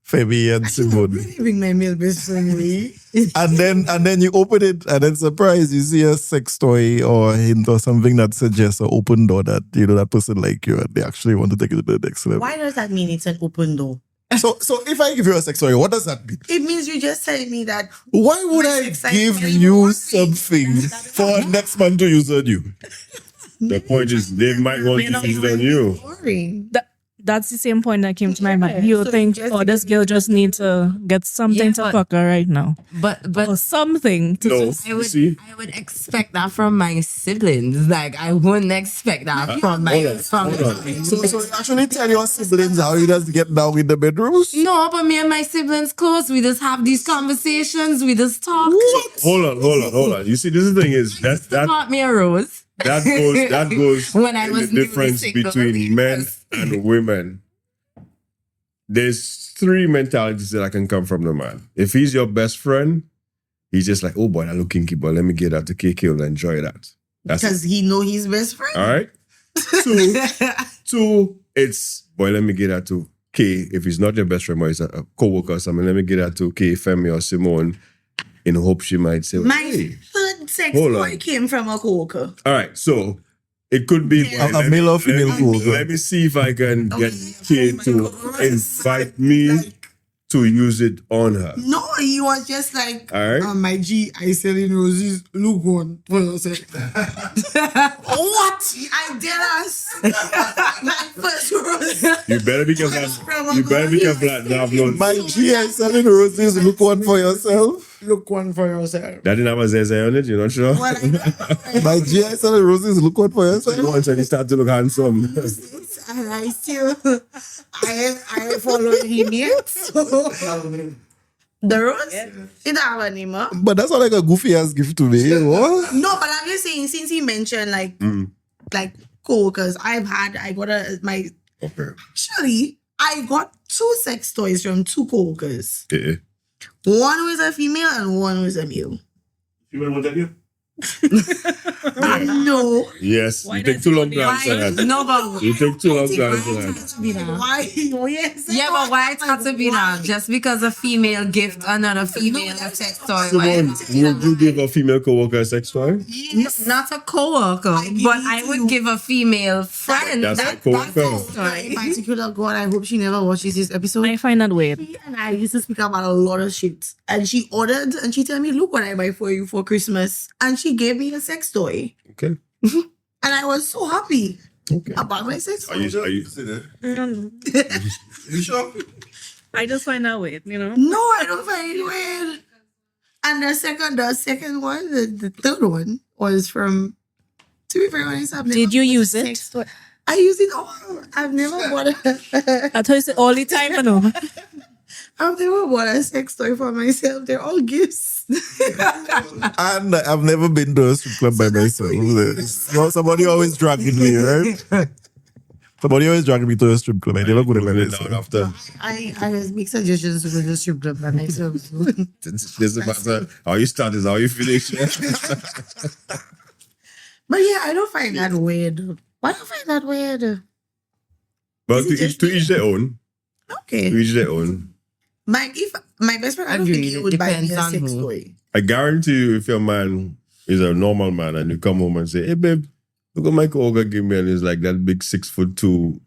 S4: Feby, and Simone."
S3: Leaving my male best friend away.
S4: and then you open it, and then surprise, you see a sex toy or a hint or something that suggests an open door that that person like you, and they actually want to take it to the next level.
S3: Why does that mean it's an open door?
S4: So if I give you a sex toy, what does that mean?
S3: It means you just telling me that
S4: Why would
S3: My
S4: I
S3: sex toy
S4: give
S3: is
S4: you
S3: boring.
S4: something for next man to use on you?
S2: The point is they might want to use it on you.
S3: boring.
S1: That's the same point that came to my mind. You
S3: So
S1: think,
S3: just
S1: oh, this girl just needs to get something
S5: Yeah,
S1: to
S5: but-
S1: fuck her right now.
S5: But
S1: Or something to
S2: No,
S1: just
S5: I
S2: you
S5: would
S2: see?
S5: I would expect that from my siblings. Like I wouldn't expect that from my
S2: hold on.
S4: So you actually tell your siblings how you just get down in the bedrooms?
S5: No, but me and my siblings close. We just have these conversations. We just talk.
S2: Hold on. You see, this is the thing is that
S5: Bought me a rose.
S2: that goes
S5: When I
S2: in
S5: was
S2: the difference
S5: newly single,
S2: between men
S5: yes.
S2: and women. There's three mentalities that can come from the man. If he's your best friend, he's just like, oh boy, that look kinky, but let me get that to KK, will enjoy that. That's
S3: Because he know his best friend.
S2: all right. Two, it's boy, let me get that to K. If he's not your best friend, or he's a co-worker or something, let me get that to K, Femi or Simone, in hope she might say,
S3: My
S2: hey.
S3: third sex
S2: Hold
S3: toy
S2: on.
S3: came from a coworker.
S2: All right, so It could be
S4: A male or female coworker.
S2: Let me see if I can get Kate to invite me to use it on her.
S3: No, he was just like,
S2: All right.
S3: my G, I selling roses. Look one for yourself. What? I did us. My first rose.
S2: You better be careful. You better be careful that download.
S4: My G, I selling roses. Look one for yourself.
S3: Look one for yourself.
S2: That didn't have a zeze on it. You're not sure?
S3: Well,
S4: My G, I selling roses. Look one for yourself.
S2: Once and he start to look handsome.
S3: and I still, I follow him yet. So, the rose, it don't have a name. Huh?
S4: But that's not like a goofy ass gift to me. What?
S3: No, but I'm just saying, since he mentioned like co-workers, I got my,
S2: Okay.
S3: actually, I got 2 sex toys from 2 co-workers.
S2: Yeah.
S3: One was a female and one was a male.
S6: You want to you?
S3: No.
S2: Yes.
S1: Why
S2: You take
S1: does
S2: too
S1: he
S2: long
S1: only
S2: to
S1: have
S2: answer that.
S5: No, but
S2: You take too long to answer that.
S3: Why? Oh, yes.
S5: yeah, but why it has to be that? Just because a female gift another female a sex toy.
S2: Simone, would you give a female coworker a sex toy?
S3: Yes.
S5: Not a co-worker,
S3: give
S5: but
S3: it
S5: I
S3: to
S5: would
S3: you.
S5: give a female friend.
S2: That's a coworker.
S3: In particular, God, I hope she never watches this episode.
S1: I find that weird.
S3: And I used to speak about a lot of shit. And she ordered and she told me, look what I buy for you for Christmas. And she gave me a sex toy.
S2: Okay.
S3: And I was so happy
S2: Okay.
S3: about my sex toy.
S2: Are you
S7: You sure?
S1: I just find that weird, you know?
S3: No, I don't find it weird. And the second one, the third one was from, to be very honest, I've never
S1: Did you
S3: bought a
S1: use it?
S3: sex toy. I use it all. I've never bought a
S1: I thought you said all the time, you know?
S3: I've never bought a sex toy for myself. They're all gifts.
S4: And I've never been to a strip club by myself. No, somebody always dragging me, right? Somebody always dragging me to a strip club. I never go there by
S2: down
S4: myself.
S2: after?
S3: I make suggestions to go to the strip club by myself.
S2: This doesn't matter. How you start is how you finish.
S3: But yeah, I don't find that weird. Why do you find that weird?
S2: But to each their own.
S3: Okay.
S2: To each their own.
S3: If my best friend, I don't think
S5: Agreed.
S3: he
S5: It
S3: would buy me
S5: depends
S3: a
S5: on
S3: sex
S5: who.
S3: toy.
S2: I guarantee you, if your man is a normal man and you come home and say, hey, babe, look what my coworker gave me, and he's like that big 6'2"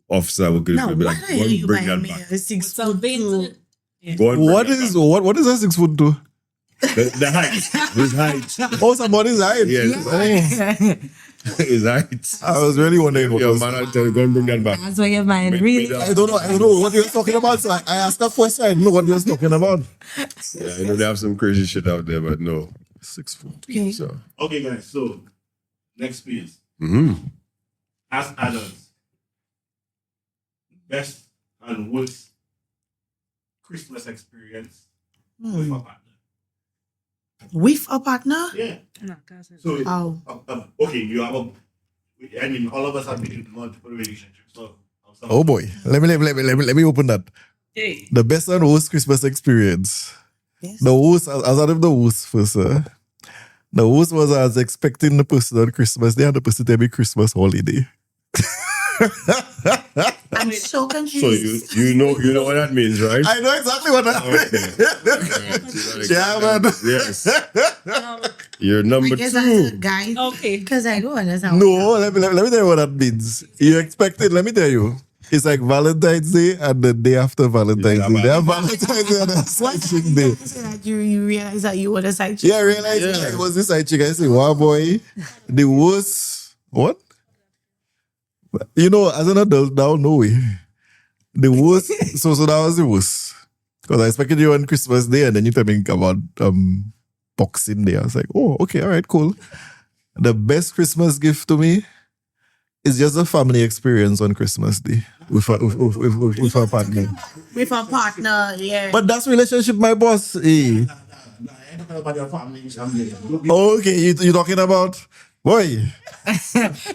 S2: officer who could
S3: No,
S2: be
S3: why
S2: like,
S3: the
S2: go
S3: hell
S2: and
S3: you
S2: bring
S3: buy
S2: that
S3: me
S2: back.
S3: a 6
S1: So
S3: foot
S1: bait
S3: two?
S1: to the-
S2: Go and bring
S4: What
S2: that
S4: is
S2: back.
S4: what is a 6 foot two?
S2: The height? His height.
S4: Oh, somebody's height.
S2: Yes. His height.
S4: I was really wondering what
S2: Your
S4: was.
S2: man, I tell you, go and bring that back.
S5: That's where your mind
S2: Bring
S5: really.
S2: that-
S4: I don't know what you're talking about. So I asked a question. I don't know what you're talking about.
S2: Yeah, you know, they have some crazy shit out there, but no.
S4: 6 foot.
S3: Okay.
S2: So,
S6: Okay, guys. So next piece.
S2: mm-hmm.
S6: As adults, best and worst Christmas experience with a partner.
S3: With a partner?
S6: Yeah.
S1: No, can't say that.
S6: So
S3: Oh.
S6: okay, you have a. I mean, all of us have been in multiple relationships. So.
S4: Oh boy. Let me open that.
S1: Hey.
S4: The best and worst Christmas experience.
S3: Yes.
S4: The worst, I'll start with the worst first. The worst was I was expecting the person on Christmas Day and the person tell me Christmas holiday.
S3: I'm so
S2: So
S3: confused.
S2: you know what that means, right?
S4: I know exactly what that
S2: Okay.
S4: Yeah, man.
S2: Yes. You're number
S3: I guess that's a
S2: 2.
S3: guy.
S1: Okay.
S3: Because I don't understand.
S4: No, let me tell you what that means. You expect it, let me tell you. It's like Valentine's Day and the day after Valentine's
S2: Yeah,
S4: Day. They have
S2: man.
S4: Valentine's Day and a side
S3: What?
S4: chick day.
S3: So that you realize that you were the side chick?
S4: Yeah, I realized it was this side chick. I say, wow, boy. The worst. What? You know, as an adult now, no way. The worst. so that was the worst. Because I expected you on Christmas Day and then you tell me about Boxing Day. I was like, oh, okay, all right, cool. The best Christmas gift to me is just a family experience on Christmas Day with a partner.
S3: With a partner, yeah.
S4: But that's relationship, my boss. Eh.
S6: About your family, something.
S4: Oh, okay, you talking about boy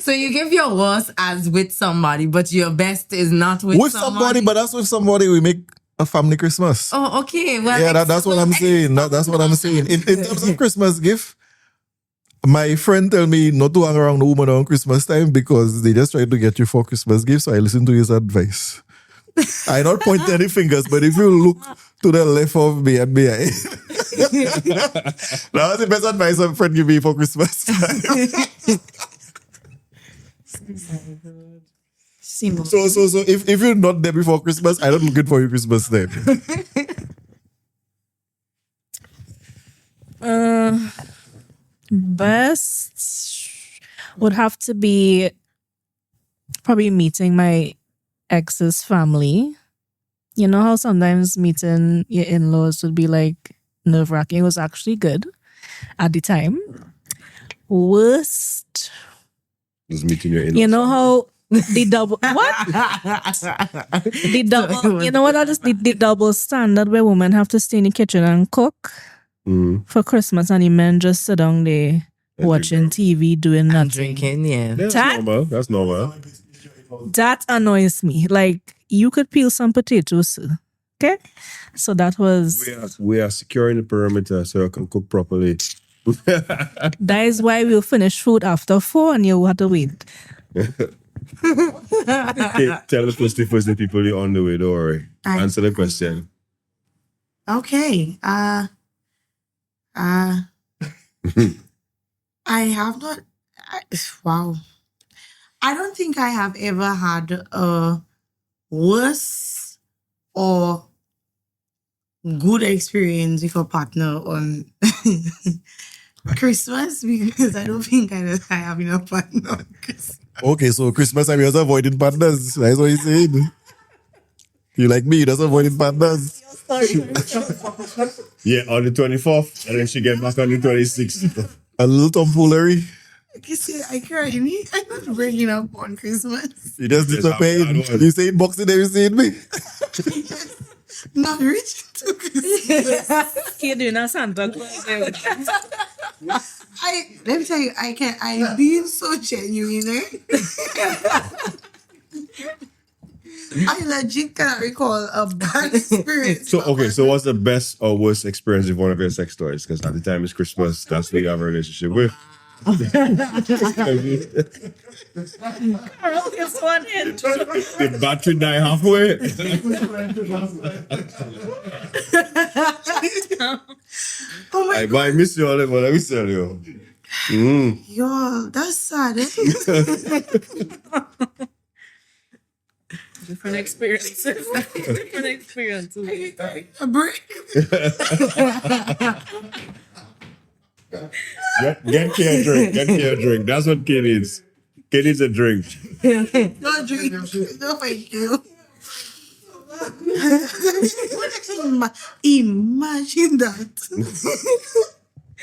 S5: So you give your worst as with somebody, but your best is not with,
S4: with somebody, but that's with somebody we make a family Christmas.
S5: Oh, okay. Well,
S4: Yeah, that's what I'm saying. That's what I'm saying. In terms of Christmas gift, my friend tell me not to hang around the woman on Christmas time because they just try to get you for Christmas gifts. So I listen to his advice. I not point any fingers, but if you look to the left of me and me, that was the best advice my friend gave me for Christmas.
S1: Seamless.
S4: So if you're not there before Christmas, I'm not looking for your Christmas then.
S1: Best would have to be probably meeting my ex's family. You know how sometimes meeting your in-laws would be like nerve-wracking. It was actually good at the time. Worst,
S2: Just meeting your in.
S1: you know how the double the double you know what that is the double standard where women have to stay in the kitchen and cook for Christmas and the men just sit down there watching TV doing
S5: I'm
S1: nothing.
S5: drinking, yeah.
S2: That's
S1: That-
S2: normal. That's normal.
S1: That annoys me. Like you could peel some potatoes, okay? So that was
S2: We are securing the perimeter so you can cook properly.
S1: that is why we'll finish food after 4 and you have to wait.
S2: Okay, tell the first the people you're on the way. Don't worry.
S3: I-
S2: Answer the question.
S3: Okay. I have not. Wow. I don't think I have ever had a worse or good experience with a partner on Christmas because I don't think I have enough partner on Christmas.
S4: Okay, so Christmas I'm just avoiding partners. That's what you're saying. You like me, that's avoiding partners.
S2: Yeah, on the 24th, and then she get back on the 26th.
S4: A little tomfoolery.
S3: Like you say, I can't. I'm not breaking up on Christmas.
S4: You just
S2: Yes,
S4: disappeared.
S2: I know.
S4: You saying boxing there, you saying me.
S3: Not reaching to Christmas.
S1: You're doing a Santa Claus.
S3: Let me tell you, I'm being so genuine. I legit cannot recall a bad experience.
S2: So okay, so what's the best or worst experience with one of your sex toys? Because at the time it's Christmas, that's who you have a relationship with.
S1: Carol gets one in.
S2: The battery die halfway.
S3: Oh my
S2: I miss you all, but let me tell you.
S3: Yo, that's sad.
S1: Different experiences. Different experiences.
S3: A break.
S2: Get Kay a drink. Get Kay a drink. That's what Kay needs. Kay needs a drink.
S3: No drink. No, thank you. Imagine that.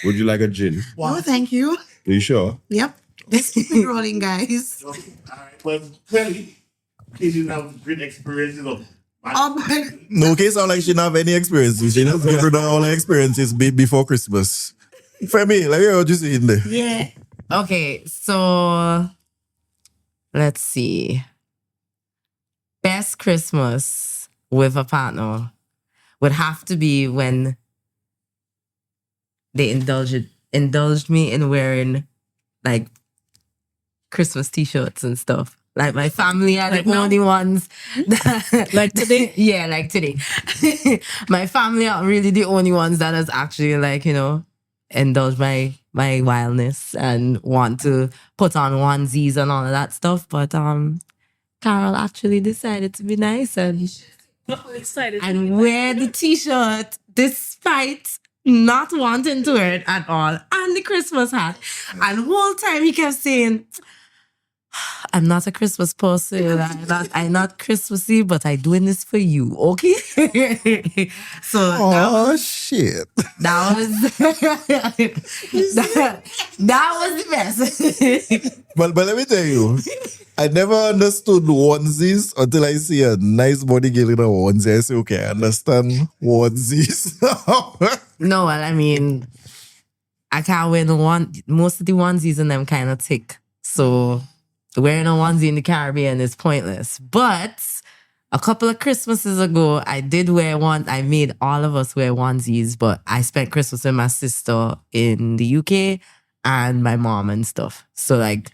S2: Would you like a gin?
S3: No, thank you.
S2: Are you sure?
S3: Yep. Let's keep it rolling, guys.
S6: Alright, well, clearly, Kay didn't have great experiences of
S3: But
S4: No case sound like she don't have any experiences. She just give her all her experiences before Christmas. Femi, let me hear what you see in there.
S3: yeah.
S5: Okay, so let's see. Best Christmas with a partner would have to be when they indulged me in wearing like Christmas t-shirts and stuff. Like my family are
S1: Like
S5: the
S1: now?
S5: only ones that,
S1: Like today?
S5: yeah, like today. My family are really the only ones that has actually like, indulge my wildness and want to put on onesies and all of that stuff. But Carol actually decided to be nice and
S1: Excited.
S5: and wear the t-shirt despite not wanting to wear it at all, and the Christmas hat. And the whole time he kept saying, I'm not a Christmas person. I'm not Christmassy, but I doing this for you, okay? So
S4: Oh shit.
S5: that was that was the best.
S4: But let me tell you, I never understood onesies until I see a nice body girl in a onesie. I say, okay, I understand onesies.
S5: No, well, I mean, I can't wear most of the onesies and them kind of thick. So wearing a onesie in the Caribbean is pointless. But a couple of Christmases ago, I did wear one. I made all of us wear onesies, but I spent Christmas with my sister in the UK and my mom and stuff. So like,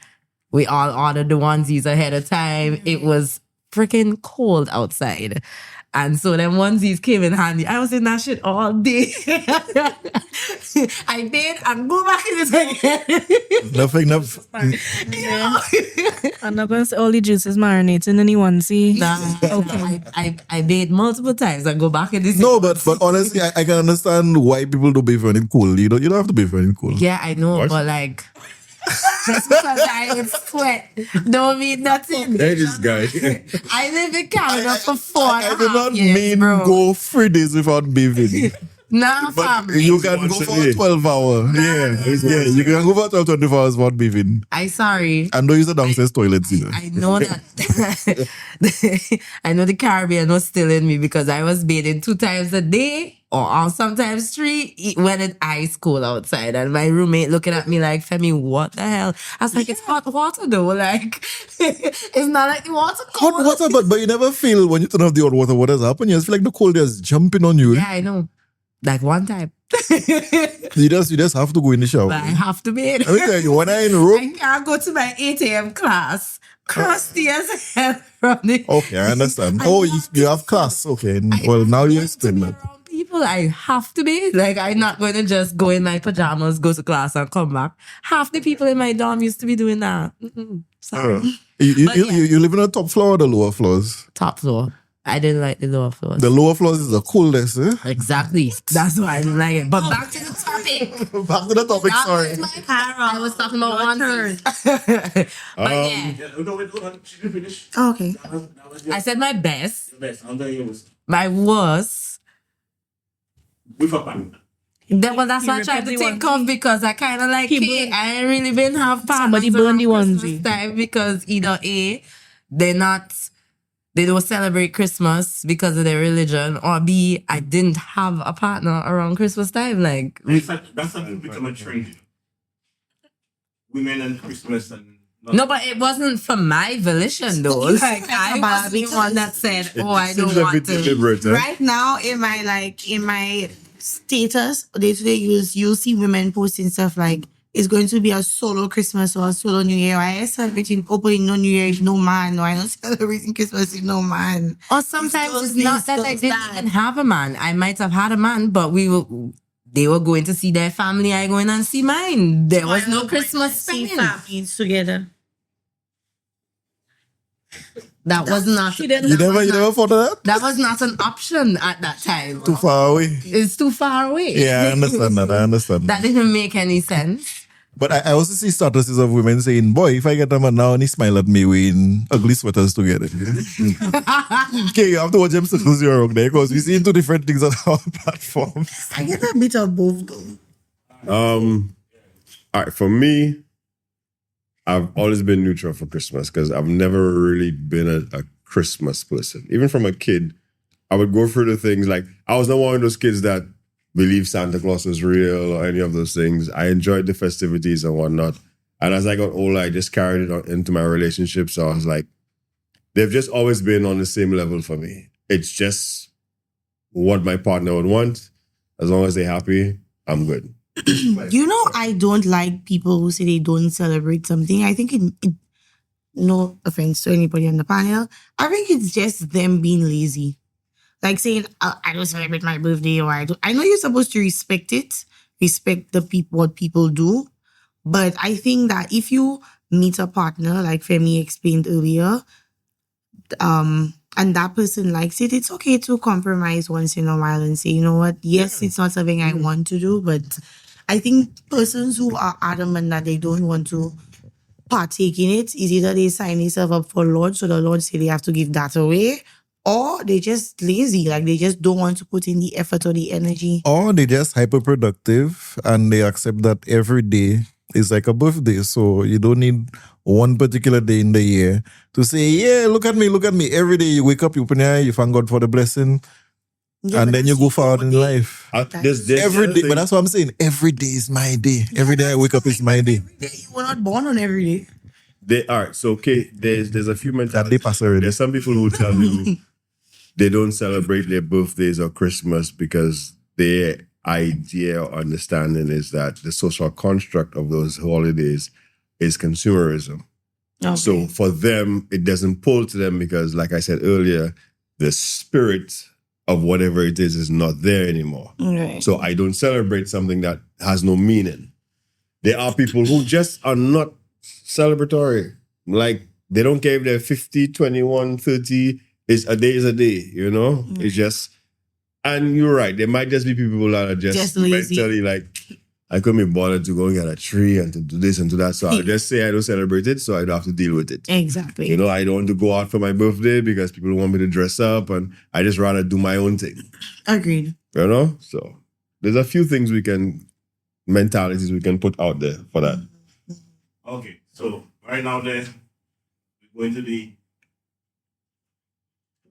S5: we all ordered the onesies ahead of time. It was freaking cold outside. And so them onesies came in handy. I was in that shit all day. I did and go back in it again.
S4: Nothing.
S1: I'm not gonna say all the juices marinating in the onesie.
S5: I bathe multiple times and go back in this.
S4: No, but honestly, I can understand why people do bathe when it's cold. You don't have to bathe when it's cold.
S5: Yeah, I know,
S2: What?
S5: but like just because I would sweat don't mean nothing.
S2: Hey, this guy.
S5: I live in Canada for 4 and
S4: I
S5: a
S4: do
S5: half
S4: not
S5: years,
S4: mean
S5: bro.
S4: go 3 days without bathing.
S5: Nah,
S4: But
S5: fam.
S4: you can go
S2: Once a
S4: for
S2: day.
S4: 12 hours. Yeah, you can go for 12, 24 hours without bathing.
S5: I sorry.
S4: And don't use the downstairs toilets either.
S5: I know that I know the Caribbean was still in me because I was bathing 2 times a day or sometimes 3 when it's ice cold outside. And my roommate looking at me like, Femi, what the hell? I was like, it's hot water though. Like, it's not like the water cold.
S4: Hot water, but you never feel when you turn off the hot water, what has happened? You just feel like the cold is jumping on you.
S5: Yeah, I know. Like one time.
S4: You just have to go in the shower.
S5: But I have to bathe.
S4: Let me tell you, when I in
S5: I
S4: Rome,
S5: can't go to my 8 a.m. class. Crusty as hell from the.
S4: okay, I understand.
S5: I
S4: Oh,
S5: have
S4: you have class. Okay, well, now you explain that.
S5: Around people, I have to be. Like, I'm not going to just go in my pajamas, go to class, and come back. Half the people in my dorm used to be doing that. Sorry. But yeah.
S4: You live in the top floor or the lower floors?
S5: Top floor. I didn't like the lower floors.
S4: The lower floors is the coolest, eh?
S5: Exactly. That's why I didn't like it. But back to the topic.
S4: Back to the topic,
S5: That
S4: sorry.
S5: was my I was talking about one turn. But yeah,
S6: Yeah, no, wait, hold on. She didn't finish.
S3: Oh, okay.
S6: That was
S5: I said my best.
S6: the best. I'm telling you, it was
S5: My worst.
S6: with a pan.
S5: Well, that's what I tried to
S1: the
S5: think
S1: onesie.
S5: of because I kind of like
S1: He
S5: it.
S1: burned-
S5: I ain't really been have partners
S1: Somebody burned the
S5: around Christmas
S1: onesie.
S5: time because either A, they don't celebrate Christmas because of their religion, or B, I didn't have a partner around Christmas time. Like,
S6: It's like, that's something become a trend. Women and Christmas and
S5: no, but it wasn't for my volition though. Like, I was the one that said, "Oh, I don't
S2: Seems a
S5: want
S2: bit
S5: to."
S2: deliberate, eh?
S3: Right now, in my status, day-to-day use, you'll see women posting stuff like, it's going to be a solo Christmas or a solo New Year. I celebrating opening no New Year with no man. Or I don't celebrating Christmas with no man.
S5: Or sometimes
S3: Those
S5: it's not
S3: things
S5: that I
S3: don't
S5: didn't
S3: stand.
S5: even have a man. I might have had a man, but they were going to see their family. I going and see mine. There was no Christmas
S3: See
S5: spending.
S3: families together.
S5: That was not.
S4: You never thought of that?
S5: That was not an option at that time.
S4: Too far away.
S5: It's too far away.
S4: Yeah, I understand that. I understand.
S5: That didn't make any sense.
S4: But I also see statuses of women saying, boy, if I get a man now and he smile at me, we in ugly sweaters together. Okay, you have to watch them circles you're wrong there because we see 2 different things on our platform.
S3: I get a bit of both though.
S2: All right, for me, I've always been neutral for Christmas because I've never really been a Christmas person. Even from a kid, I would go through the things like I was not one of those kids that believe Santa Claus is real or any of those things. I enjoyed the festivities and whatnot. And as I got older, I just carried it on into my relationships. So I was like, they've just always been on the same level for me. It's just what my partner would want. As long as they're happy, I'm good.
S3: You know, I don't like people who say they don't celebrate something. I think it no offense to anybody on the panel, I think it's just them being lazy. Like saying, I don't celebrate my birthday, or I know you're supposed to respect it, respect the people, what people do. But I think that if you meet a partner, like Femi explained earlier, and that person likes it, it's okay to compromise once in a while and say, you know what, yes, it's not something I want to do, but I think persons who are adamant that they don't want to partake in it is either they sign themselves up for Lord, so the Lord say they have to give that away, or they just lazy, like they just don't want to put in the effort or the energy.
S4: Or they just hyperproductive and they accept that every day is like a birthday. So you don't need one particular day in the year to say, yeah, look at me. Every day you wake up, you open your eye, you thank God for the blessing,
S3: Yeah,
S4: and
S3: but
S4: then you
S3: that's
S4: go forward in
S3: your day.
S4: life.
S2: There's
S4: Every
S2: the
S4: day,
S2: other
S4: but that's what I'm saying. Every day is my day. Every day I wake up is my day.
S3: You were not born on every day.
S2: all right, so okay, there's a few
S4: That
S2: mentalities.
S4: day pass already.
S2: There's some people who tell me they don't celebrate their birthdays or Christmas because their idea or understanding is that the social construct of those holidays is consumerism.
S3: Okay.
S2: So for them, it doesn't pull to them because, like I said earlier, the spirit of whatever it is not there anymore.
S3: Right.
S2: So I don't celebrate something that has no meaning. There are people who just are not celebratory. Like, they don't care if they're 50, 21, 30. A day is a day, you know? It's just, and you're right. There might just be people that are just
S3: lazy.
S2: mentally like, I couldn't be bothered to go and get a tree and to do this and do that. So I'll just say I don't celebrate it, so I don't have to deal with it.
S3: Exactly.
S2: You know, I don't want to go out for my birthday because people want me to dress up, and I just rather do my own thing.
S3: Agreed.
S2: You know? So there's a few things mentalities we can put out there for that.
S6: Okay, so right now there, we're going to the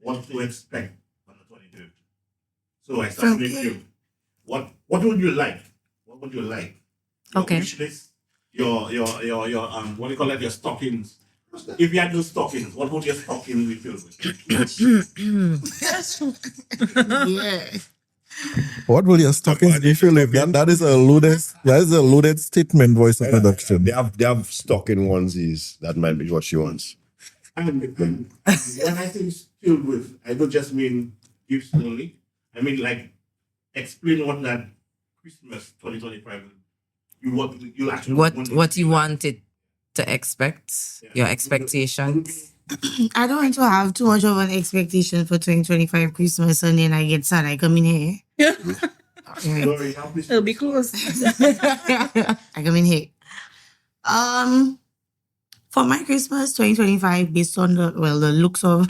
S6: what to expect on the 23rd. So I start with you. What would you like? What would you like? Your
S5: Okay.
S6: wish list, your what do you call that? Your stockings. If you had no stockings, what would your stockings be filled with?
S3: Yeah.
S4: What will your stockings be filled with? That is a loaded statement, voice of production.
S2: They have stocking onesies. That might be what she wants.
S6: And when I say filled with, I don't just mean gifts only. I mean, like, explain what that Christmas 2025 you actually
S5: What you want it to expect, your expectations.
S3: I don't want to have too much of an expectation for 2025 Christmas, and then I get sad. I come in here.
S6: Sorry, help me.
S1: It'll be close.
S3: I come in here. For my Christmas 2025, based on the looks of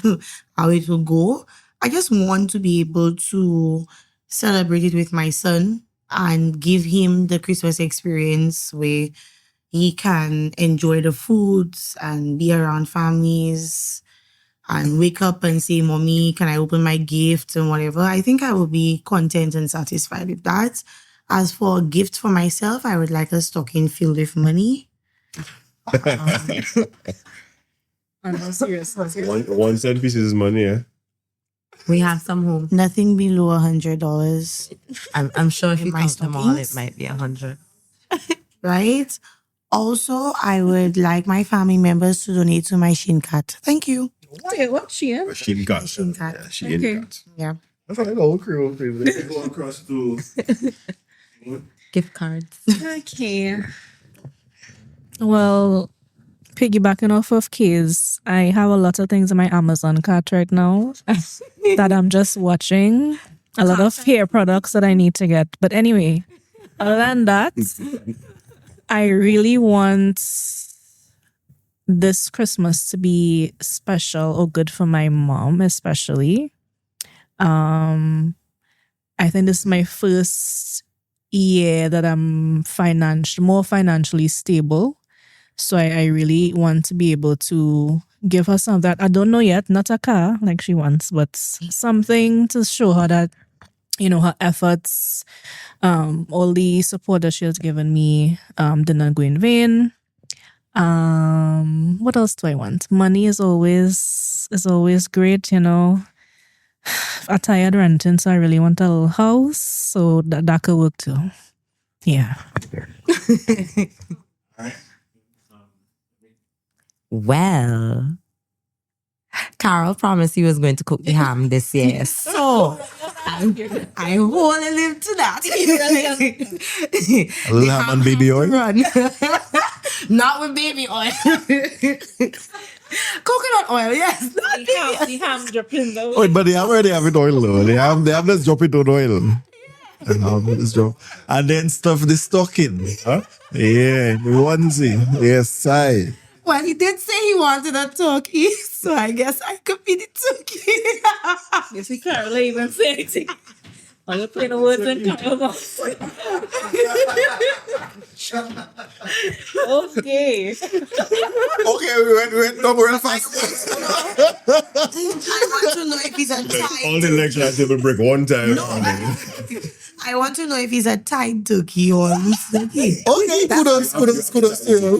S3: how it will go, I just want to be able to celebrate it with my son and give him the Christmas experience where he can enjoy the foods and be around families and wake up and say, Mommy, can I open my gift and whatever. I think I will be content and satisfied with that. As for a gift for myself, I would like a stocking filled with money.
S1: I'm not serious.
S2: One cent piece is money, yeah?
S5: We have some home.
S3: Nothing below $100,
S5: I'm sure if you
S3: My
S5: count them all,
S3: stockings?
S5: it might be 100.
S3: right? Also, I would like my family members to donate to my Shin Cat. Thank you.
S1: Wait, what, Shein?
S2: She got.
S3: Shin Cat.
S2: Yeah, she
S1: Okay.
S2: got.
S3: Yeah.
S2: That's like a whole crew.
S6: Go across to
S5: Gift cards.
S1: Okay. Well, piggybacking off of Kay's, I have a lot of things in my Amazon cart right now that I'm just watching. A lot of hair products that I need to get. But anyway, other than that, I really want this Christmas to be special or good for my mom, especially. I think this is my first year that I'm more financially stable. So I really want to be able to give her some of that. I don't know yet, not a car like she wants, but something to show her that, her efforts, all the support that she has given me did not go in vain. What else do I want? Money is always great, I'm tired renting, so I really want a little house. So that could work too. Yeah.
S5: Well, Carol promised he was going to cook the ham this year. So I wholly live to that.
S4: A little ham and baby oil.
S5: Run. Not with baby oil. Coconut oil, yes. Not baby oil.
S1: The ham dripping though.
S4: Oh, but they already have it oil though. They have just drop it on oil. And then stuff the stocking.
S2: Huh?
S4: Yeah, the onesie. Yes, I.
S5: Well, he did say he wanted a turkey, so I guess I could be the turkey.
S1: You see, Carol even say anything. All you're playing the words in Carol. Okay.
S4: Okay, we went down real fast.
S3: I want to know if he's a tied.
S2: All the lecture I table break one time.
S3: I want to know if he's a tied turkey or loose turkey.
S4: Okay, kudos to you.
S3: I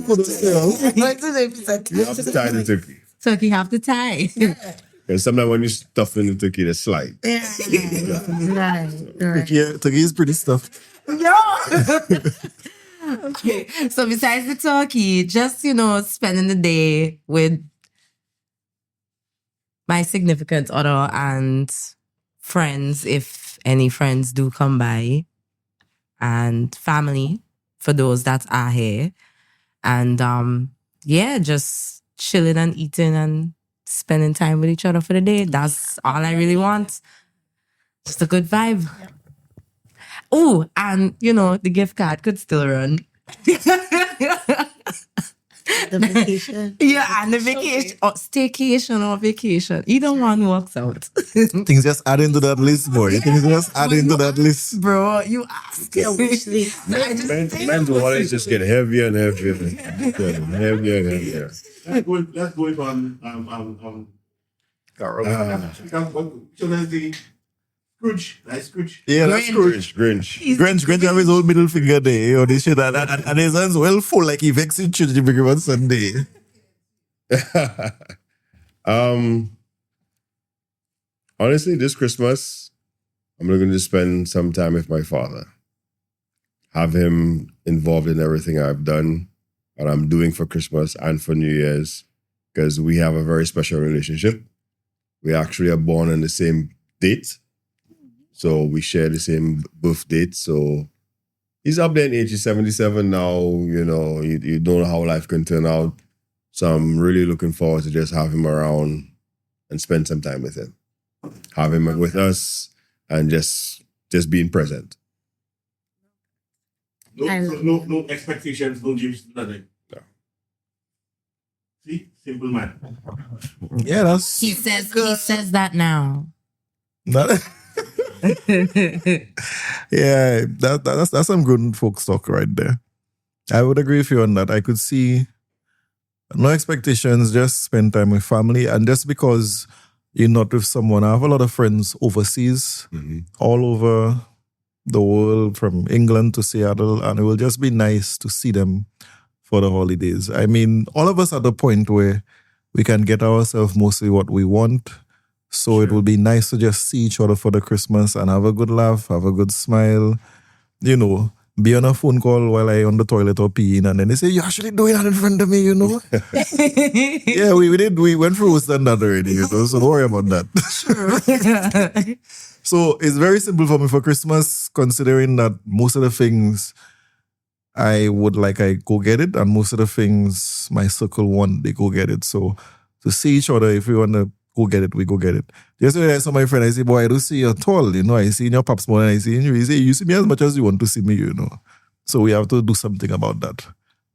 S3: want to know if he's a
S2: You have to tie the turkey.
S5: Turkey have to tie.
S2: And sometimes when you stuff in the turkey, they slide.
S3: Right.
S4: Turkey is pretty stuffed.
S5: Okay. So besides the turkey, just spending the day with my significant other and friends, if any friends do come by, and family for those that are here. And yeah, just chilling and eating and spending time with each other for the day. That's all I really want. Just a good vibe. Oh, and the gift card could still run.
S3: The vacation.
S5: Yeah, and the vacation, or staycation or vacation. Either one works out.
S4: Things just add into that list, boy. Things just add into that list.
S5: Bro, you asked.
S3: A wish list.
S2: Men's wallets just get heavier and heavier. Heavier and heavier.
S6: Let's go on. So there's the Scrooge. That's Scrooge.
S4: Yeah, that's Scrooge.
S2: Grinch.
S4: Grinch have his old middle finger there, or this shit, and his hands well full, like he vexing church every on Sunday.
S2: Honestly, this Christmas, I'm looking to spend some time with my father. Have him involved in everything I've done, what I'm doing for Christmas and for New Year's, because we have a very special relationship. We actually are born on the same date. So we share the same birth date. So he's up there in age, he's 77 now. You don't know how life can turn out. So I'm really looking forward to just have him around and spend some time with him. Have him with us and just being present.
S6: No expectations, no gifts, nothing.
S2: No.
S6: See? Simple man.
S4: Yeah, that's
S5: He says that now.
S4: that. Yeah, that's some good folk talk right there. I would agree with you on that. I could see no expectations, just spend time with family, and just because you're not with someone. I have a lot of friends overseas, all over the world, from England to Seattle, and it will just be nice to see them for the holidays. I mean, all of us at the point where we can get ourselves mostly what we want. So it will be nice to just see each other for the Christmas and have a good laugh, have a good smile, be on a phone call while I on the toilet or peeing, and then they say, "You're actually doing that in front of me, Yeah, we did. We went through that already, so don't worry about that.
S5: Sure.
S4: So it's very simple for me for Christmas, considering that most of the things I would like, I go get it, and most of the things my circle want, they go get it. So to see each other, if we want to go get it, we go get it. Yesterday I saw my friend, I say, "Boy, I don't see you at all, I see in your pops more than I see in you." He say, "You see me as much as you want to see me, So we have to do something about that.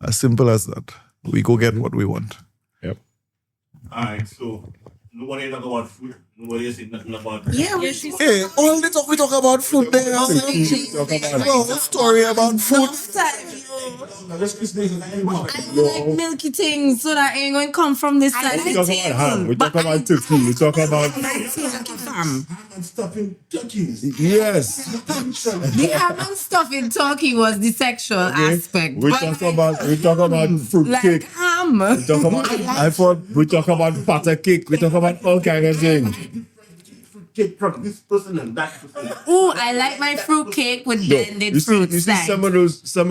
S4: As simple as that. We go get what we want.
S2: Yep.
S6: Alright, so nobody talk about food. Nobody is saying nothing about
S3: Yeah,
S4: Hey, all the talk we talk about food there. Story about food.
S5: I like milky things so that ain't going to come from this side of
S2: We
S5: the
S2: talk about ham.
S5: table.
S2: We talk about turkey. We talk about
S5: Fam.
S6: stuffing turkeys.
S2: yes.
S5: The ham and stuff in Turkey was the sexual aspect.
S2: We
S5: but
S2: talk about fruit
S5: like
S2: cake.
S5: ham.
S2: We talk about we talk about butter cake. We talk about all kind of things.
S6: Cake from this person and that person.
S5: Ooh, I like my fruit cake with blended
S2: you see
S5: fruits. like.
S2: some of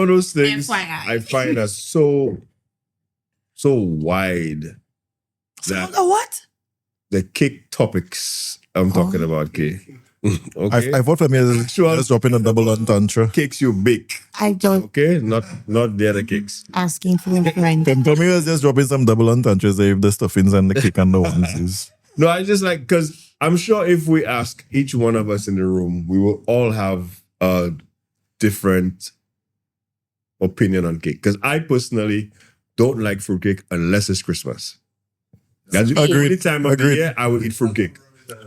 S2: those things
S5: FYI.
S2: I find are so wide that
S3: what?
S2: the cake topics I'm talking about cake. Okay.
S4: I thought for me,
S2: Actual-
S4: just dropping a double entendre.
S2: Cakes you bake.
S3: I don't
S2: Okay? Not the other cakes.
S3: asking for a friend.
S4: For me, it was just dropping some double entendres there if the stuffings and the cake and the ones is.
S2: No, I just like, because I'm sure if we ask each one of us in the room, we will all have a different opinion on cake. Because I personally don't like fruitcake unless it's Christmas. That's the
S4: Agreed.
S2: only time of the year I will eat fruitcake.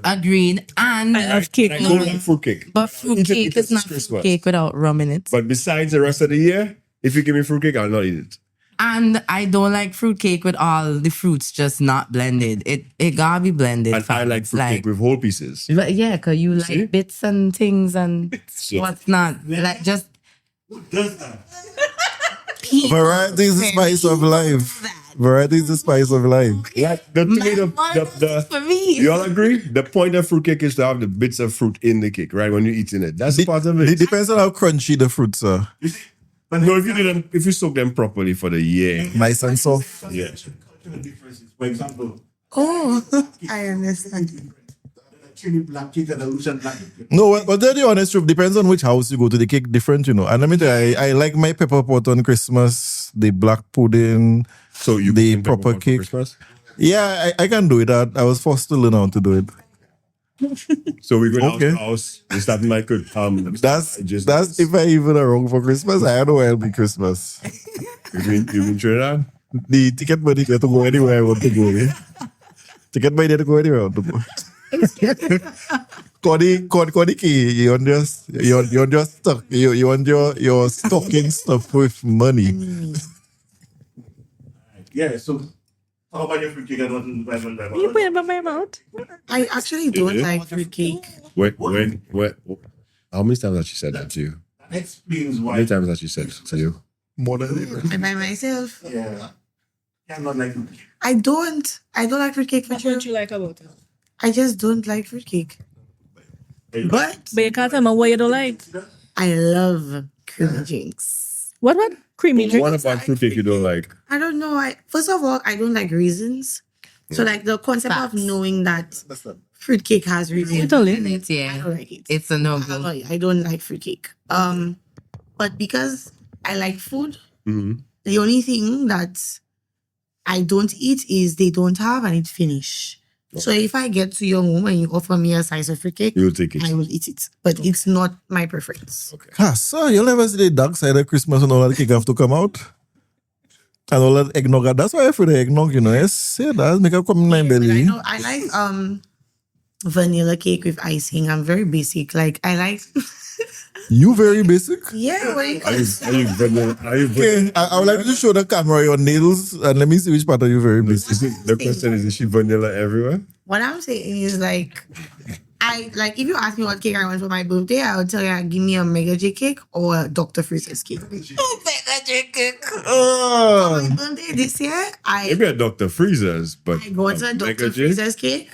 S5: Agreed. And
S1: I love cake.
S2: I don't like fruitcake.
S5: but fruit
S2: Eat it
S5: cake
S2: because
S5: is not
S2: it's Christmas.
S5: fruit cake without rum in it.
S2: But besides the rest of the year, if you give me fruitcake, I'll not eat it.
S5: And I don't like fruit cake with all the fruits just not blended. It gotta be blended.
S2: And I
S5: fam.
S2: like fruitcake with whole pieces.
S5: But yeah, because you like
S2: See?
S5: bits and things and
S2: So-
S5: what's not. Like just
S6: Who does that?
S4: Variety is the spice of life. Variety is the spice of life.
S2: Like to me, the
S5: for me.
S2: you all agree? The point of fruitcake is to have the bits of fruit in the cake, right? When you're eating it. That's part of
S4: It
S2: it.
S4: depends on how crunchy the fruits are.
S6: You see,
S2: No, if you soak them properly for the year.
S4: Nice and soft.
S2: Yeah.
S6: cultural differences. For example,
S3: Oh, I understand.
S6: Chili black cake and the Lucian black cake.
S4: No, but tell you the honest truth, depends on which house you go to. The cake different, you know. And let me tell you, I like my pepper pot on Christmas, the black pudding.
S2: So you
S4: The
S2: cooking
S4: proper
S2: pepper pot for
S4: cake.
S2: Christmas?
S4: Yeah, I can do it. I was forced to learn how to do it.
S2: So we go down to
S4: Okay.
S2: the house. We start my cook.
S4: That's if I even around for Christmas. I don't know where it'll be Christmas.
S2: you mean Trinidad?
S4: The ticket money get to go anywhere I want to go. Eh? Ticket money get to go anywhere I want to go. Cody key, you just stuck. You want your stocking stuff with money.
S6: Yeah, so how about your fruit cake and what?
S1: You put it in my mouth.
S3: I actually don't like fruitcake.
S2: When, how many times has she said that to you?
S6: That explains
S2: How
S6: why.
S2: many times has she said to you?
S4: More than
S3: And by myself,
S6: Yeah. I'm not like fruit cake.
S3: I don't like fruitcake for
S1: What
S3: sure.
S1: don't you like about it?
S3: I just don't like fruitcake. But
S1: But you can't tell me what you don't like.
S3: I love creamy drinks.
S1: What? Creamy drink?
S2: What about fruitcake you don't like?
S3: I don't know. First of all, I don't like raisins. So like the concept of knowing that fruitcake has raisins,
S1: Italy.
S5: And it's,
S3: I
S5: yeah,
S3: don't like it.
S5: it's a no-go.
S3: I don't like fruitcake. But because I like food,
S2: Mm-hmm.
S3: the only thing that I don't eat is they don't have and it finish. So if I get to your home and you offer me a slice of fruitcake,
S2: You'll take it.
S3: I will eat it. But it's not my preference.
S4: so you'll never see the dark side of Christmas and all that cake have to come out. And all that eggnog. That's why I feel the eggnog, you know. Yes, yeah, that make up come in my
S3: But I
S4: belly.
S3: know I like vanilla cake with icing. I'm very basic. Like I like
S4: You very basic.
S3: yeah. When it
S2: Are you,
S3: comes,
S2: are you vanilla? Are you
S4: Okay, I would like you to show the camera your nails and let me see which part are you very basic.
S2: The question is she vanilla everywhere?
S3: what I'm saying is like I like if you ask me what cake I want for my birthday, I would tell you give me a Mega J cake or a Dr. Freeze's cake. Mega J cake.
S4: Oh.
S3: My birthday this year,
S2: Maybe a Dr. Freezer's, but
S3: I got a
S2: Mega
S3: Dr.
S2: J?
S3: Freeze's cake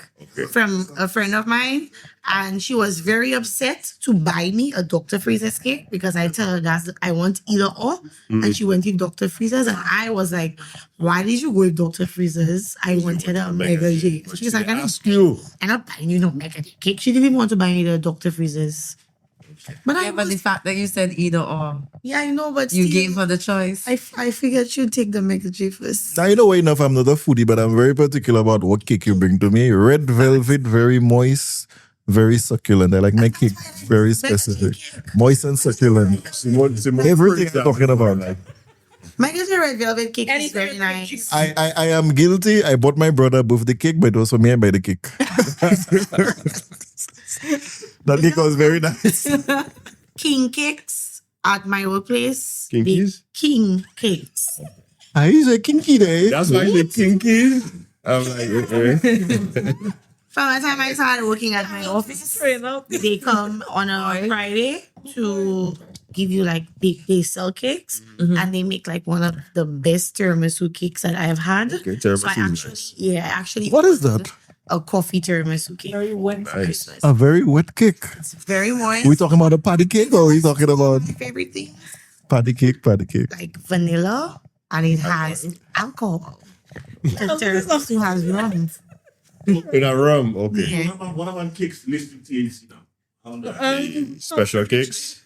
S3: from a friend of mine, and she was very upset to buy me a Dr. Freeze's cake because I tell her that I want either or, and she went with Dr. Freeze's, and I was like, "Why did you go with Dr. Freeze's? I wanted a Mega J." She's like,
S2: Ask you.
S3: I'm not buying you no Mega J cake. She didn't even want to buy me the Dr. Freeze's. But
S5: Yeah, but the fact that you said either or,
S3: yeah, I know, but
S5: you
S3: still,
S5: gave her the choice.
S3: I figured you'd take the Mega J first.
S4: Now you know enough. I'm not a foodie, but I'm very particular about what cake you bring to me. Red velvet, very moist, very succulent. I like my cake very specific, moist and succulent.
S2: Simone,
S4: Everything I'm talking about.
S3: Mega J red velvet cake is very nice.
S4: I am guilty. I bought my brother a birthday cake, but it was for me and buy the cake. That cake was very nice.
S3: King cakes at my workplace.
S2: Kinkies?
S3: King cakes.
S4: I is a kinky day.
S2: That's why you kinky. I'm like, okay.
S3: From the time I started working at my office, they come on a Friday to give you like they sell cakes and they make like one of the best tiramisu cakes that I've had.
S2: Okay,
S3: So
S2: tiramisu
S3: I
S2: is
S3: actually, I actually
S4: What is that?
S3: a coffee tiramisu cake. Very wet
S2: Nice.
S4: A very wet cake.
S3: It's very moist.
S4: We talking about a patty cake or we talking about
S3: My favorite thing,
S4: patty cake?
S3: like vanilla, and it has alcohol. The tiramisu has rum.
S2: In a rum, okay.
S3: Yeah.
S6: What about cakes listed to THC now? How that?
S2: Special cakes.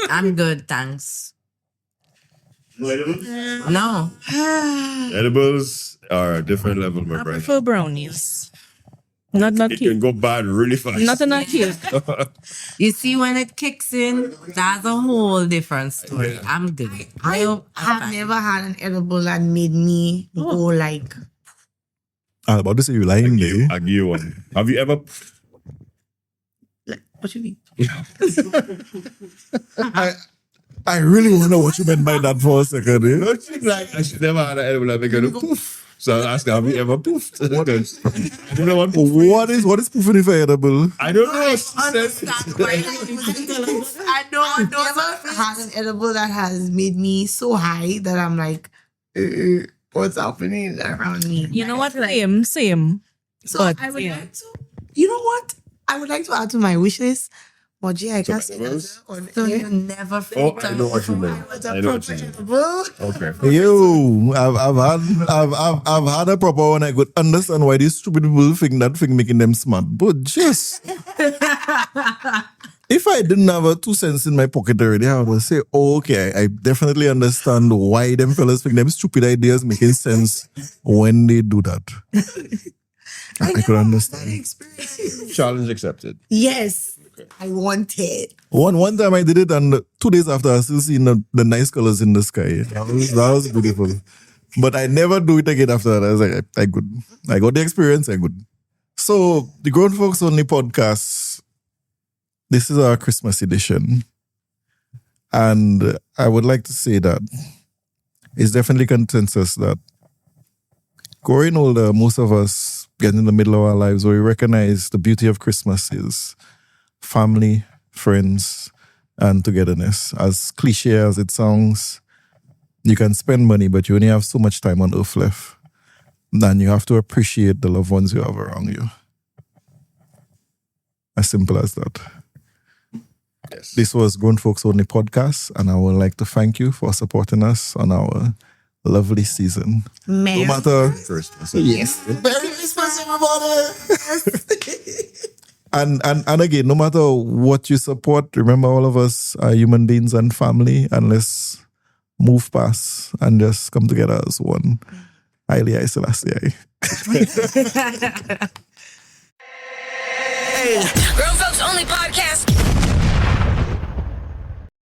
S5: I'm good, thanks.
S6: No edibles?
S5: No.
S2: Edibles are a different level, my
S1: I
S2: friend.
S1: prefer brownies. Not
S2: It can
S1: cute.
S2: go bad really fast.
S1: Not cute.
S5: You see, when it kicks in, that's a whole different story. I'm good.
S3: I have never had an edible that made me go like,
S4: I'm about to say you lying there.
S2: I'll give you one. Have you ever?
S3: what you mean?
S4: I really want to know what you meant by that for a second. Eh?
S2: Don't you like? I should never had an edible that make a poof. So I asked, have you ever poofed? You know what?
S4: What is poofing for edible?
S2: I don't know.
S3: I don't never had an edible that has made me so high that I'm like, what's happening around me?
S1: You know what? Same.
S3: So
S1: But,
S3: I would
S1: yeah.
S3: like to, you know what? I would like to add to my wish list Moji, I can't say
S2: Tomatoes?
S3: that on
S5: So
S3: air.
S5: you never
S2: Oh,
S5: felt
S2: I know what you mean.
S3: But
S2: I know what you mean.
S3: appropriable.
S2: Okay.
S4: Yo, I've had a proper one. I could understand why these stupid people think that thing making them smart. But just if I didn't have a 2 cents in my pocket already, I would say, oh, okay, I definitely understand why them fellas think them stupid ideas making sense when they do that. I could understand.
S3: Experience.
S2: Challenge accepted.
S3: Yes, I want it.
S4: One time I did it, and 2 days after I still seen the nice colors in the sky. That was beautiful. But I never do it again after that. I was like, I good. I got the experience. I good. So the Grown Folks Only podcast. This is our Christmas edition, and I would like to say that it's definitely consensus that growing older, most of us get in the middle of our lives where we recognize the beauty of Christmas is family, friends, and togetherness. As cliche as it sounds, you can spend money, but you only have so much time on earth left. And you have to appreciate the loved ones you have around you. As simple as that.
S2: Yes.
S4: This was Grown Folks Only podcast, and I would like to thank you for supporting us on our lovely season.
S3: Merry
S4: No matter...
S2: Christmas.
S3: Yes. Merry Christmas, everybody.
S4: And again, no matter what you support, remember all of us are human beings and family, and let's move past and just come together as one. Haile Selassie.
S8: Grown Folks Only podcast.